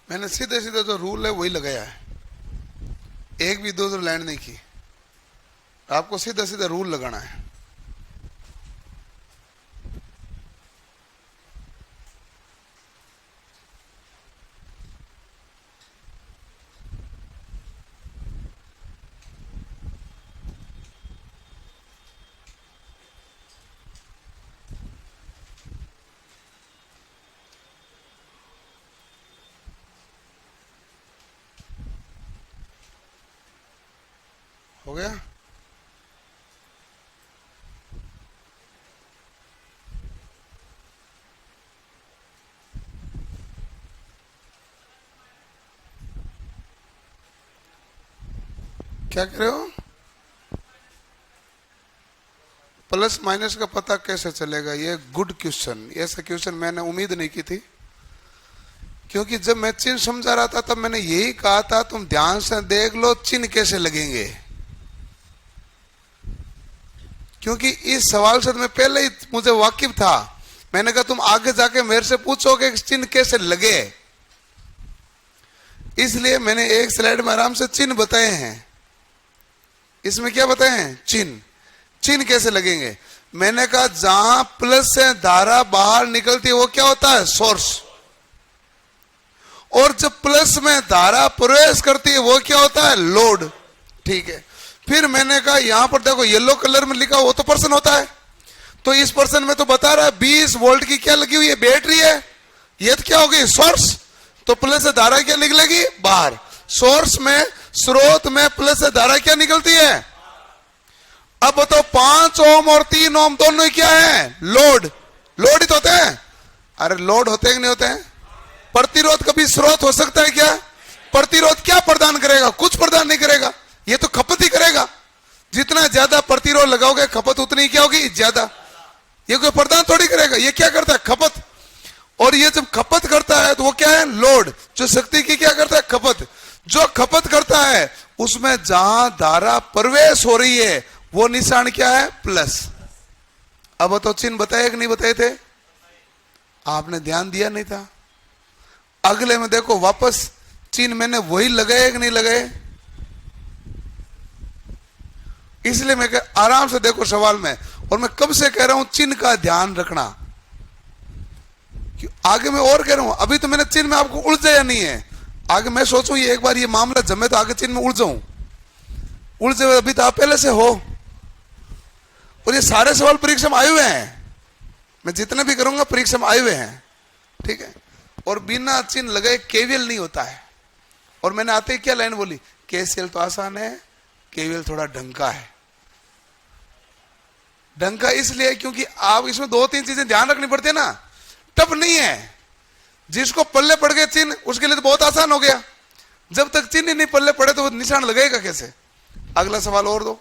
मैंने सीधे सीधे जो रूल है वही लगाया है, एक भी इधर उधर लैंड नहीं की। आपको सीधा सीधा रूल लगाना है। हो गया? क्या कह रहे हो? प्लस माइनस का पता कैसे चलेगा? ये गुड क्वेश्चन। ऐसा क्वेश्चन मैंने उम्मीद नहीं की थी, क्योंकि जब मैं चिन्ह समझा रहा था तब मैंने यही कहा था तुम ध्यान से देख लो चिन्ह कैसे लगेंगे, क्योंकि इस सवाल से मैं पहले ही मुझे वाकिफ था। मैंने कहा तुम आगे जाके मेरे से पूछोगे चिन्ह कैसे लगे, इसलिए मैंने एक स्लाइड में आराम से चिन्ह बताए हैं। इसमें क्या बताए हैं? चिन्ह। चिन्ह कैसे लगेंगे? मैंने कहा जहां प्लस से धारा बाहर निकलती है वो क्या होता है? सोर्स। और जब प्लस में धारा प्रवेश करती है वो क्या होता है? लोड। ठीक है। फिर मैंने कहा यहां पर देखो येलो कलर में लिखा वो तो पर्सन होता है, तो इस पर्सन में तो बता रहा है 20 वोल्ट की क्या लगी हुई है? बैटरी है। ये तो क्या होगी? सोर्स। तो प्लस से धारा क्या निकलेगी? बाहर। सोर्स में, स्रोत में प्लस से धारा क्या निकलती है? अब बताओ 5 ओम और 3 ओम दोनों ही क्या है? लोड। लोड ही तो होते हैं। अरे लोड होते हैं कि नहीं होते हैं? प्रतिरोध कभी स्रोत हो सकता है क्या? प्रतिरोध क्या प्रदान करेगा? कुछ प्रदान नहीं करेगा, ये तो खपत ही करेगा। जितना ज्यादा प्रतिरोध लगाओगे खपत उतनी क्या होगी? ज्यादा। ये कोई प्रदान थोड़ी करेगा, ये क्या करता है? खपत। और ये जब खपत करता है तो वो क्या है, लोड। जो शक्ति की क्या करता है, खपत। जो खपत करता है उसमें जहां धारा प्रवेश हो रही है वो निशान क्या है, प्लस। अब तो चिन्ह बताए कि नहीं बताए थे, आपने ध्यान दिया नहीं था। अगले में देखो वापस चिन्ह मैंने वही लगाए कि नहीं लगाए। इसलिए मैं आराम से देखो सवाल में, और मैं कब से कह रहा हूं चिन्ह का ध्यान रखना। आगे मैं और कह रहा हूं, अभी तो मैंने चिन्ह में आपको उलझाया नहीं है। आगे मैं सोचूं ये एक बार ये मामला जमे तो आगे चिन्ह में उलझाऊं, उलझे हुए अभी तो आप पहले से हो। और ये सारे सवाल परीक्षा में आए हुए हैं, मैं जितने भी करूंगा परीक्षा में आए हुए हैं, ठीक है। और बिना चिन्ह लगाए केवीएल नहीं होता है। और मैंने आते ही क्या लाइन बोली, केसीएल तो आसान है, केवीएल थोड़ा ढंका है। ढंका इसलिए क्योंकि आप इसमें दो तीन चीजें ध्यान रखनी पड़ती है ना, टफ नहीं है। जिसको पल्ले पड़ गए चिन्ह उसके लिए तो बहुत आसान हो गया, जब तक चिन्ह नहीं पल्ले पड़े तो वो निशान लगेगा कैसे। अगला सवाल और दो।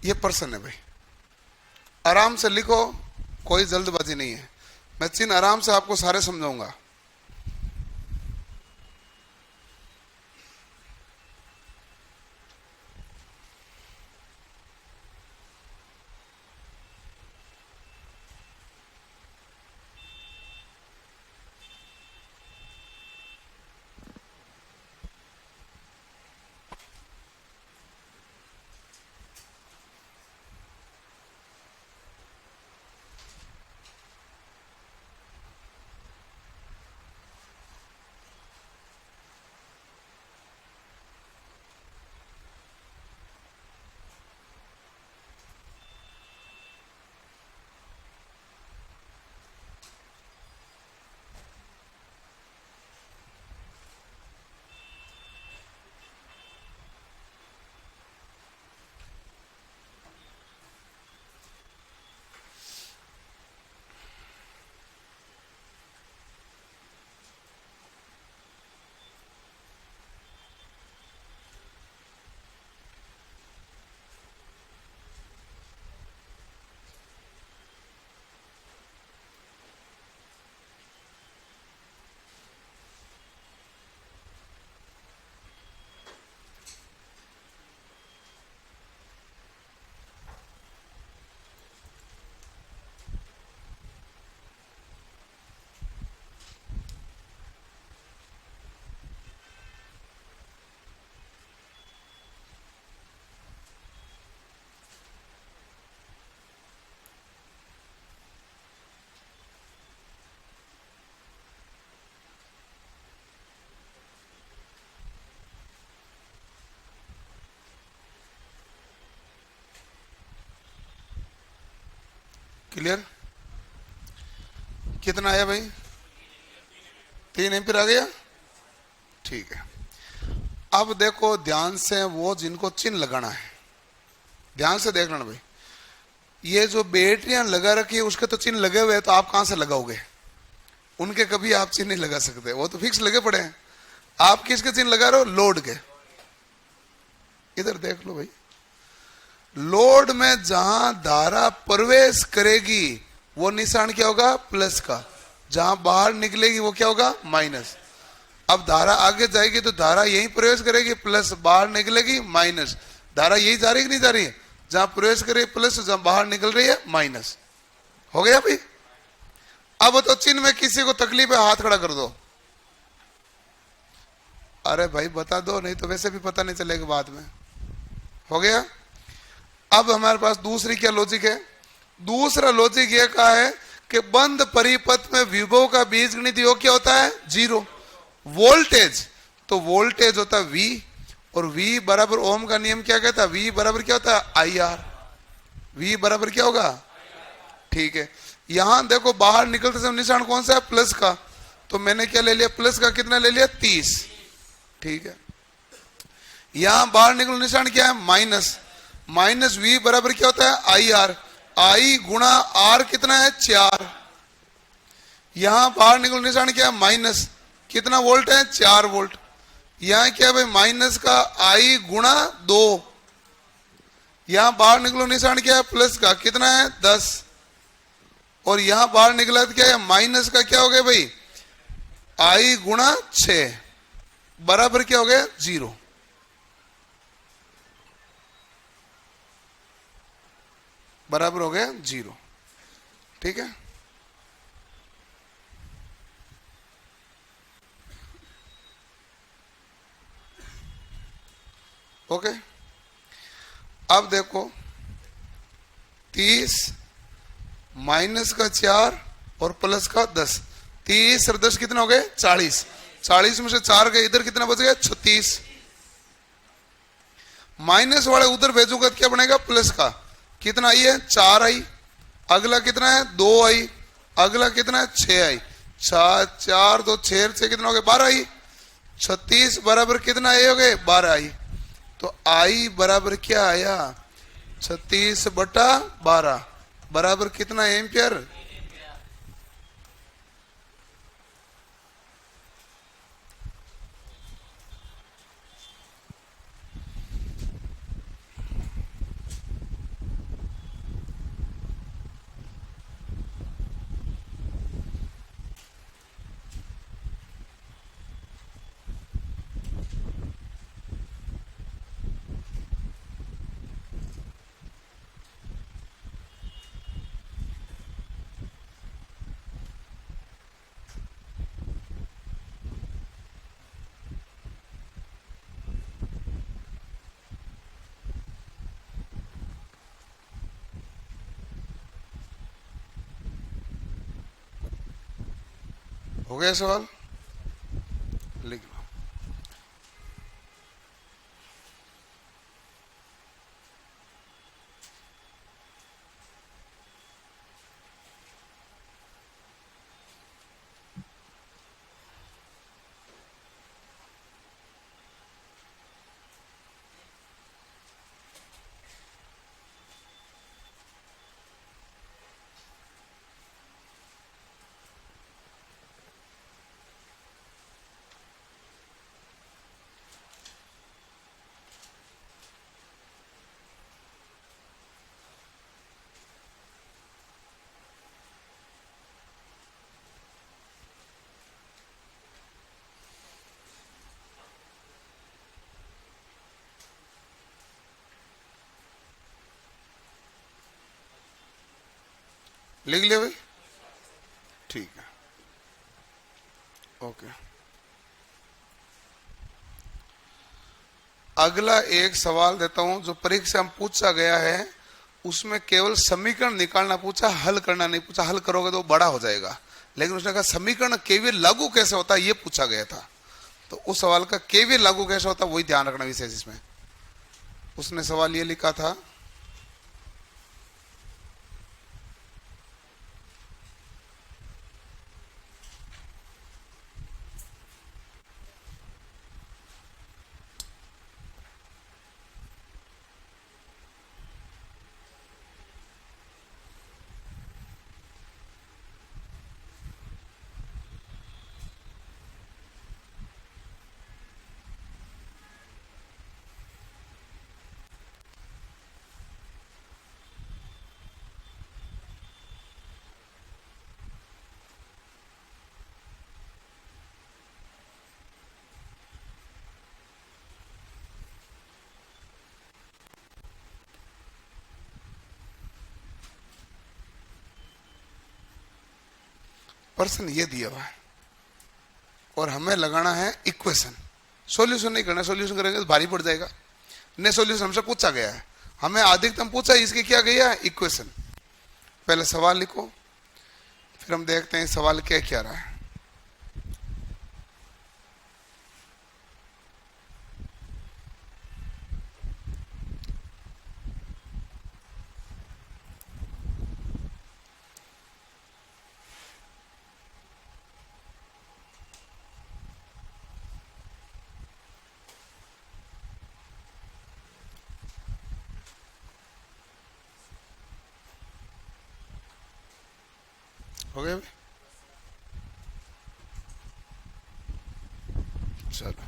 ये प्रश्न है भाई, आराम से लिखो, कोई जल्दबाजी नहीं है। मैं चिन्ह आराम से आपको सारे समझाऊंगा। क्लियर? कितना आया भाई? 3 एम्पीयर आ गया, ठीक है। अब देखो ध्यान से, वो जिनको चिन्ह लगाना है ध्यान से देख लेना भाई। ये जो बैटरियां लगा रखी है उसके तो चिन्ह लगे हुए हैं, तो आप कहां से लगाओगे? उनके कभी आप चिन्ह नहीं लगा सकते, वो तो फिक्स लगे पड़े हैं। आप किसके चिन्ह लगा रहे हो? लोड के। इधर देख लो भाई, लोड में जहां धारा प्रवेश करेगी वो निशान क्या होगा? प्लस का। जहां बाहर निकलेगी वो क्या होगा? माइनस। अब धारा आगे जाएगी तो धारा यहीं प्रवेश करेगी, प्लस, बाहर निकलेगी माइनस। धारा यही जा रही है कि नहीं जा रही है? जहां प्रवेश कर रही है प्लस, जहां बाहर निकल रही है माइनस। हो गया भाई? अब तो चिन्ह में किसी को तकलीफ है हाथ खड़ा कर दो। अरे भाई बता दो, नहीं तो वैसे भी पता नहीं चलेगा बाद में। हो गया? अब हमारे पास दूसरी क्या लॉजिक है? दूसरा लॉजिक ये का है कि बंद परिपथ में विभव का बीजगणित योग क्या होता है? 0। वोल्टेज, तो वोल्टेज होता है V, और V बराबर ओम का नियम क्या कहता है? V बराबर क्या होता है? IR। V बराबर क्या होगा? ठीक है, यहां देखो बाहर निकलते समय निशान कौन सा है? प्लस का। तो मैंने क्या ले लिया? प्लस का कितना ले लिया? 30। ठीक है, यहां बाहर निकल निशान क्या है? माइनस। माइनस V बराबर क्या होता है? IR। I गुणा R कितना है? 4। यहां बाहर निकल निशान क्या है? माइनस। कितना वोल्ट है? 4 वोल्ट। यहां क्या है भाई? माइनस का I गुणा 2। यहां बाहर निकलो निशान क्या है? प्लस का। कितना है? 10। और यहां बाहर निकला तो क्या है? माइनस का। क्या हो गया भाई? I गुणा 6 बराबर क्या हो गया? 0। बराबर हो गया 0। ठीक है, ओके। अब देखो 30 माइनस का 4 और प्लस का 10, 30 और 10 कितना हो गए? 40। 40 में से 4 गए, इधर कितना बच गया? 36। माइनस वाले उधर भेजूंगा तो क्या बनेगा? प्लस का। कितना आई है? 4 आई। अगला कितना है? 2 आई। अगला कितना है? 6 आई। 4 2 6 से कितना हो गया? 12 आई। 36 बराबर कितना आई हो गए? 12 आई। तो आई बराबर क्या आया? 36/12 बराबर कितना एम्पियर? हो गया सवाल? लिख लो। लिख लिया भाई? ठीक है, ओके। अगला एक सवाल देता हूं जो परीक्षा में पूछा गया है, उसमें केवल समीकरण निकालना पूछा, हल करना नहीं पूछा। हल करोगे तो बड़ा हो जाएगा, लेकिन उसने कहा समीकरण केवीएल लागू कैसे होता है ये पूछा गया था। तो उस सवाल का केवीएल लागू कैसे होता है वही ध्यान रखना विशेष इसमें। उसने सवाल ये लिखा था, प्रश्न ये दिया हुआ है और हमें लगाना है इक्वेशन, सॉल्यूशन नहीं करना। सॉल्यूशन करेंगे तो भारी पड़ जाएगा। ने सॉल्यूशन हमसे पूछा गया है, हमें अधिकतम पूछा, इसके क्या गया है, इक्वेशन। पहले सवाल लिखो, फिर हम देखते हैं सवाल क्या क्या रहा है। हो गया भाई? चलो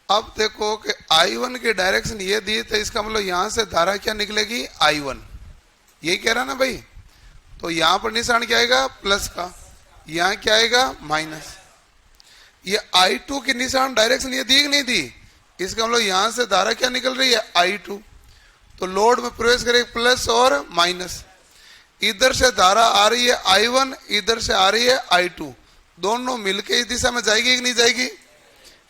अब देखो कि I1 की डायरेक्शन ये दी, तो इसका मतलब यहां से धारा क्या निकलेगी, I1। ये कह रहा ना भाई, तो यहां पर निशान क्या आएगा, प्लस का, यहां क्या आएगा, माइनस। ये I2 की निशान डायरेक्शन ये दी कि नहीं दी, इसका मतलब यहां से धारा क्या निकल रही है, I2। तो लोड में प्रवेश करेगी प्लस और माइनस। इधर से धारा आ रही है I1, इधर से आ रही है I2, दोनों मिलके इस दिशा में जाएगी कि नहीं जाएगी।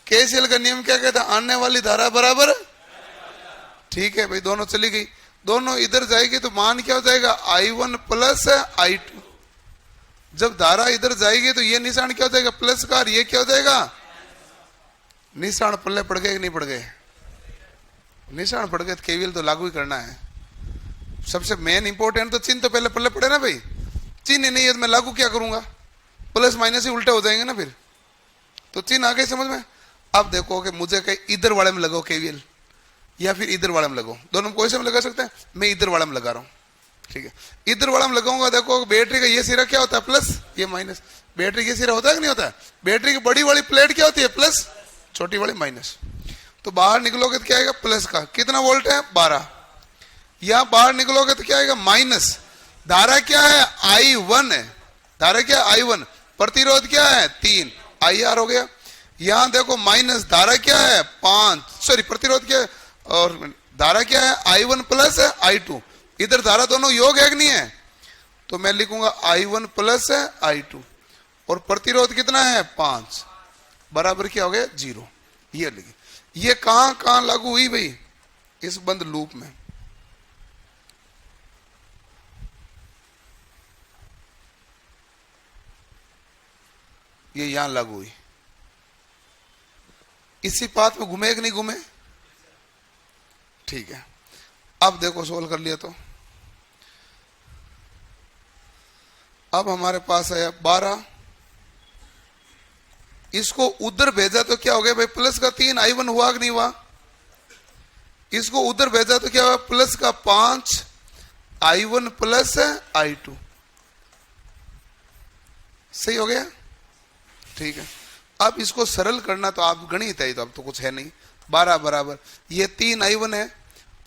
केसीएल का नियम क्या कहता है, आने वाली धारा बराबर, ठीक है भाई, दोनों चली गई, दोनों इधर जाएगी तो मान क्या हो जाएगा, I1 प्लस I2। जब धारा इधर जाएगी तो ये निशान क्या हो जाएगा, प्लस का, और ये क्या हो जाएगा, निशान पल्ले पड़ गए कि नहीं पड़ गए, निशान पड़ गए तो केवीएल तो लागू ही करना है। सबसे मेन इंपॉर्टेंट तो चिन्ह तो पहले पल्ले पड़े ना भाई, चिन्ह नहीं है तो मैं लागू क्या करूंगा, प्लस माइनस ही उल्टे हो जाएंगे ना फिर। तो चिन्ह आ गए समझ में। अब देखो कि मुझे कहीं इधर वाले में लगाओ केवीएल, या फिर इधर वाले में लगाओ, दोनों में कोई से में लगा सकते हैं। मैं इधर वाले में लगा रहा हूँ, ठीक है, इधर वाला में लगाऊंगा। देखो बैटरी का ये सिरा क्या होता है, प्लस, ये माइनस। बैटरी का सिरा होता है कि नहीं होता है, बैटरी की बड़ी वाली प्लेट क्या होती है, प्लस, छोटी वाली माइनस। तो बाहर निकलोगे तो क्या आएगा, प्लस का, कितना वोल्ट है, 12। यहां बाहर निकलोगे तो क्या आएगा, माइनस। धारा क्या है, I1 है, धारा क्या है, I1। प्रतिरोध क्या है, 3, IR हो गया। यहां देखो माइनस, धारा क्या है, 5, सॉरी प्रतिरोध क्या है, और धारा क्या है, I1 प्लस I2। इधर धारा दोनों योग है कि नहीं है, तो मैं लिखूंगा I1 प्लस I2, और प्रतिरोध कितना है, 5, बराबर क्या हो गया, 0। ये लिखिए, ये कहां कहां लागू हुई भाई, इस बंद लूप में। ये यहां लागू हुई, इसी पाथ में घूमे कि नहीं घूमे, ठीक है। अब देखो सोल्व कर लिया, तो अब हमारे पास है 12, इसको उधर भेजा तो क्या हो गया भाई, प्लस का 3 I1 हुआ कि नहीं हुआ। इसको उधर भेजा तो क्या हुआ, प्लस का 5 I1 प्लस I2, सही हो गया, ठीक है। अब इसको सरल करना तो आप गणित है, तो अब तो कुछ है नहीं। 12 बराबर ये 3 I1 है,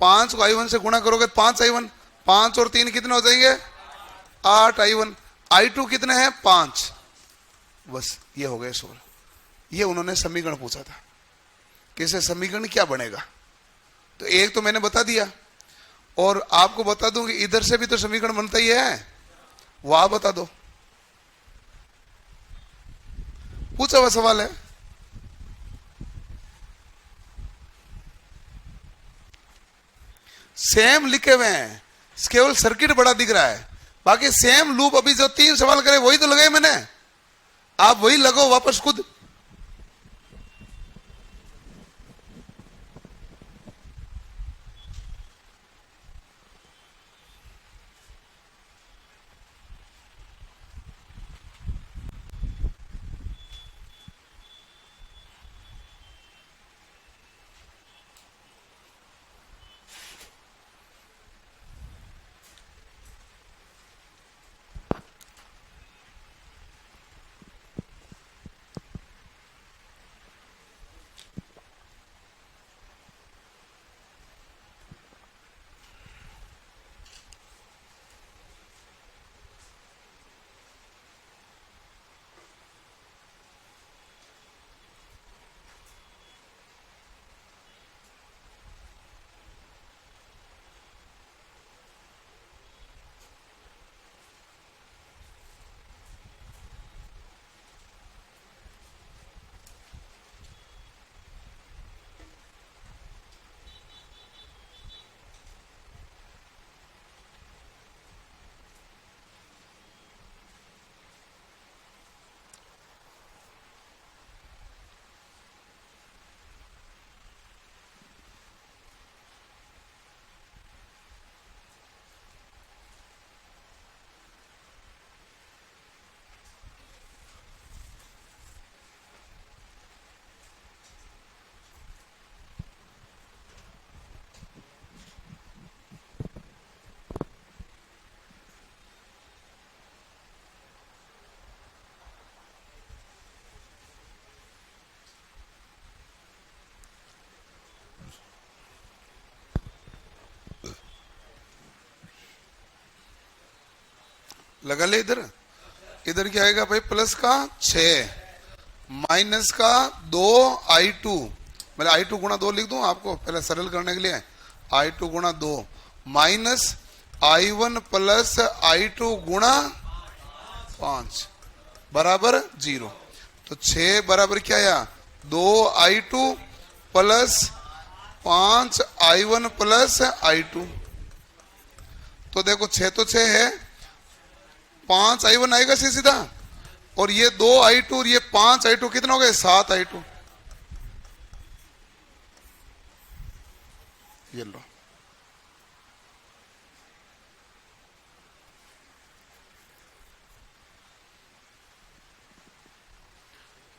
5 को I1 से गुणा करोगे 5 I1, 5 और 3 कितने हो जाएंगे, 8 I1। I2 कितने हैं, 5। बस ये हो गए सोल्व। ये उन्होंने समीकरण पूछा था, कैसे समीकरण क्या बनेगा, तो एक तो मैंने बता दिया, और आपको बता दूं कि इधर से भी तो समीकरण बनता ही है, वह बता दो। पूछा हुआ सवाल है, सेम लिखे हुए हैं, केवल सर्किट बड़ा दिख रहा है, बाकी सेम लूप। अभी जो 3 सवाल करे वही तो लगाए मैंने, आप वही लगो वापस खुद। लगा ले इधर। इधर क्या आएगा भाई, प्लस का 6 माइनस का 2i2, मतलब i2 गुणा 2 लिख दूं आपको पहले सरल करने के लिए, i2 गुणा 2 माइनस i1 प्लस i2 गुणा 5 बराबर 0। तो 6 बराबर क्या आया, 2i2 plus 5i1 plus i2। तो देखो 6 तो 6 है, 5i1 आएगा सीधा, और ये 2i2 और ये 5i2 कितना हो गया, 7i2। ये लो,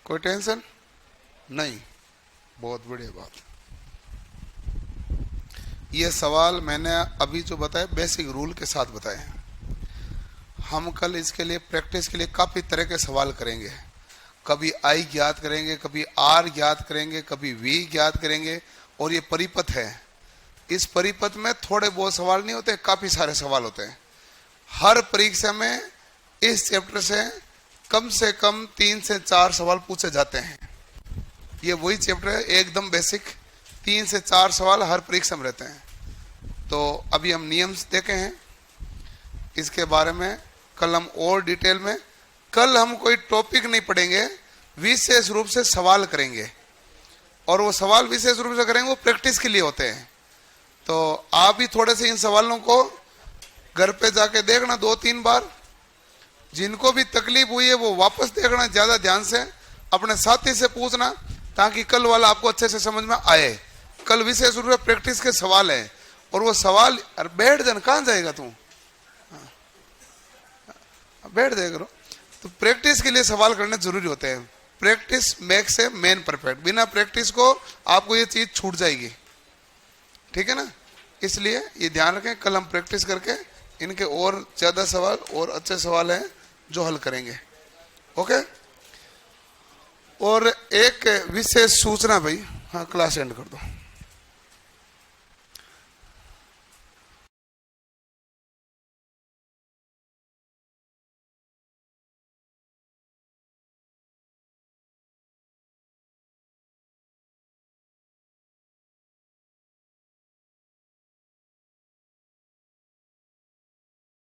कोई टेंशन नहीं, बहुत बढ़िया बात। ये सवाल मैंने अभी जो बताया बेसिक रूल के साथ बताए हैं। हम कल इसके लिए प्रैक्टिस के लिए काफी तरह के सवाल करेंगे, कभी आई ज्ञात करेंगे, कभी आर ज्ञात करेंगे, कभी वी ज्ञात करेंगे। और ये परिपथ है, इस परिपथ में थोड़े बहुत सवाल नहीं होते, काफी सारे सवाल होते हैं। हर परीक्षा में इस चैप्टर से कम 3 से 4 सवाल पूछे जाते हैं। ये वही चैप्टर है एकदम बेसिक, 3 से 4 सवाल हर परीक्षा में रहते हैं। तो अभी हम नियम देखे हैं, इसके बारे में कल हम और डिटेल में, कल हम कोई टॉपिक नहीं पढ़ेंगे, विशेष रूप से सवाल करेंगे। और वो सवाल विशेष रूप से करेंगे, वो प्रैक्टिस के लिए होते हैं। तो आप भी थोड़े से इन सवालों को घर पे जाके देखना 2-3 बार। जिनको भी तकलीफ हुई है वो वापस देखना ज्यादा ध्यान से, अपने साथी से पूछना, ताकि कल वाला आपको अच्छे से समझ में आए। कल विशेष रूप से प्रैक्टिस के सवाल है, और वो सवाल, अरे बैठ जान, कहां जाएगा तू, बैठ जाए करो। तो प्रैक्टिस के लिए सवाल करने जरूरी होते हैं। Practice makes a man perfect. बिना प्रैक्टिस को आपको ये चीज छूट जाएगी, ठीक है ना। इसलिए ये ध्यान रखें, कल हम प्रैक्टिस करके इनके और ज्यादा सवाल और अच्छे सवाल हैं जो हल करेंगे। ओके। और एक विशेष सूचना भाई, हाँ क्लास एंड कर दो।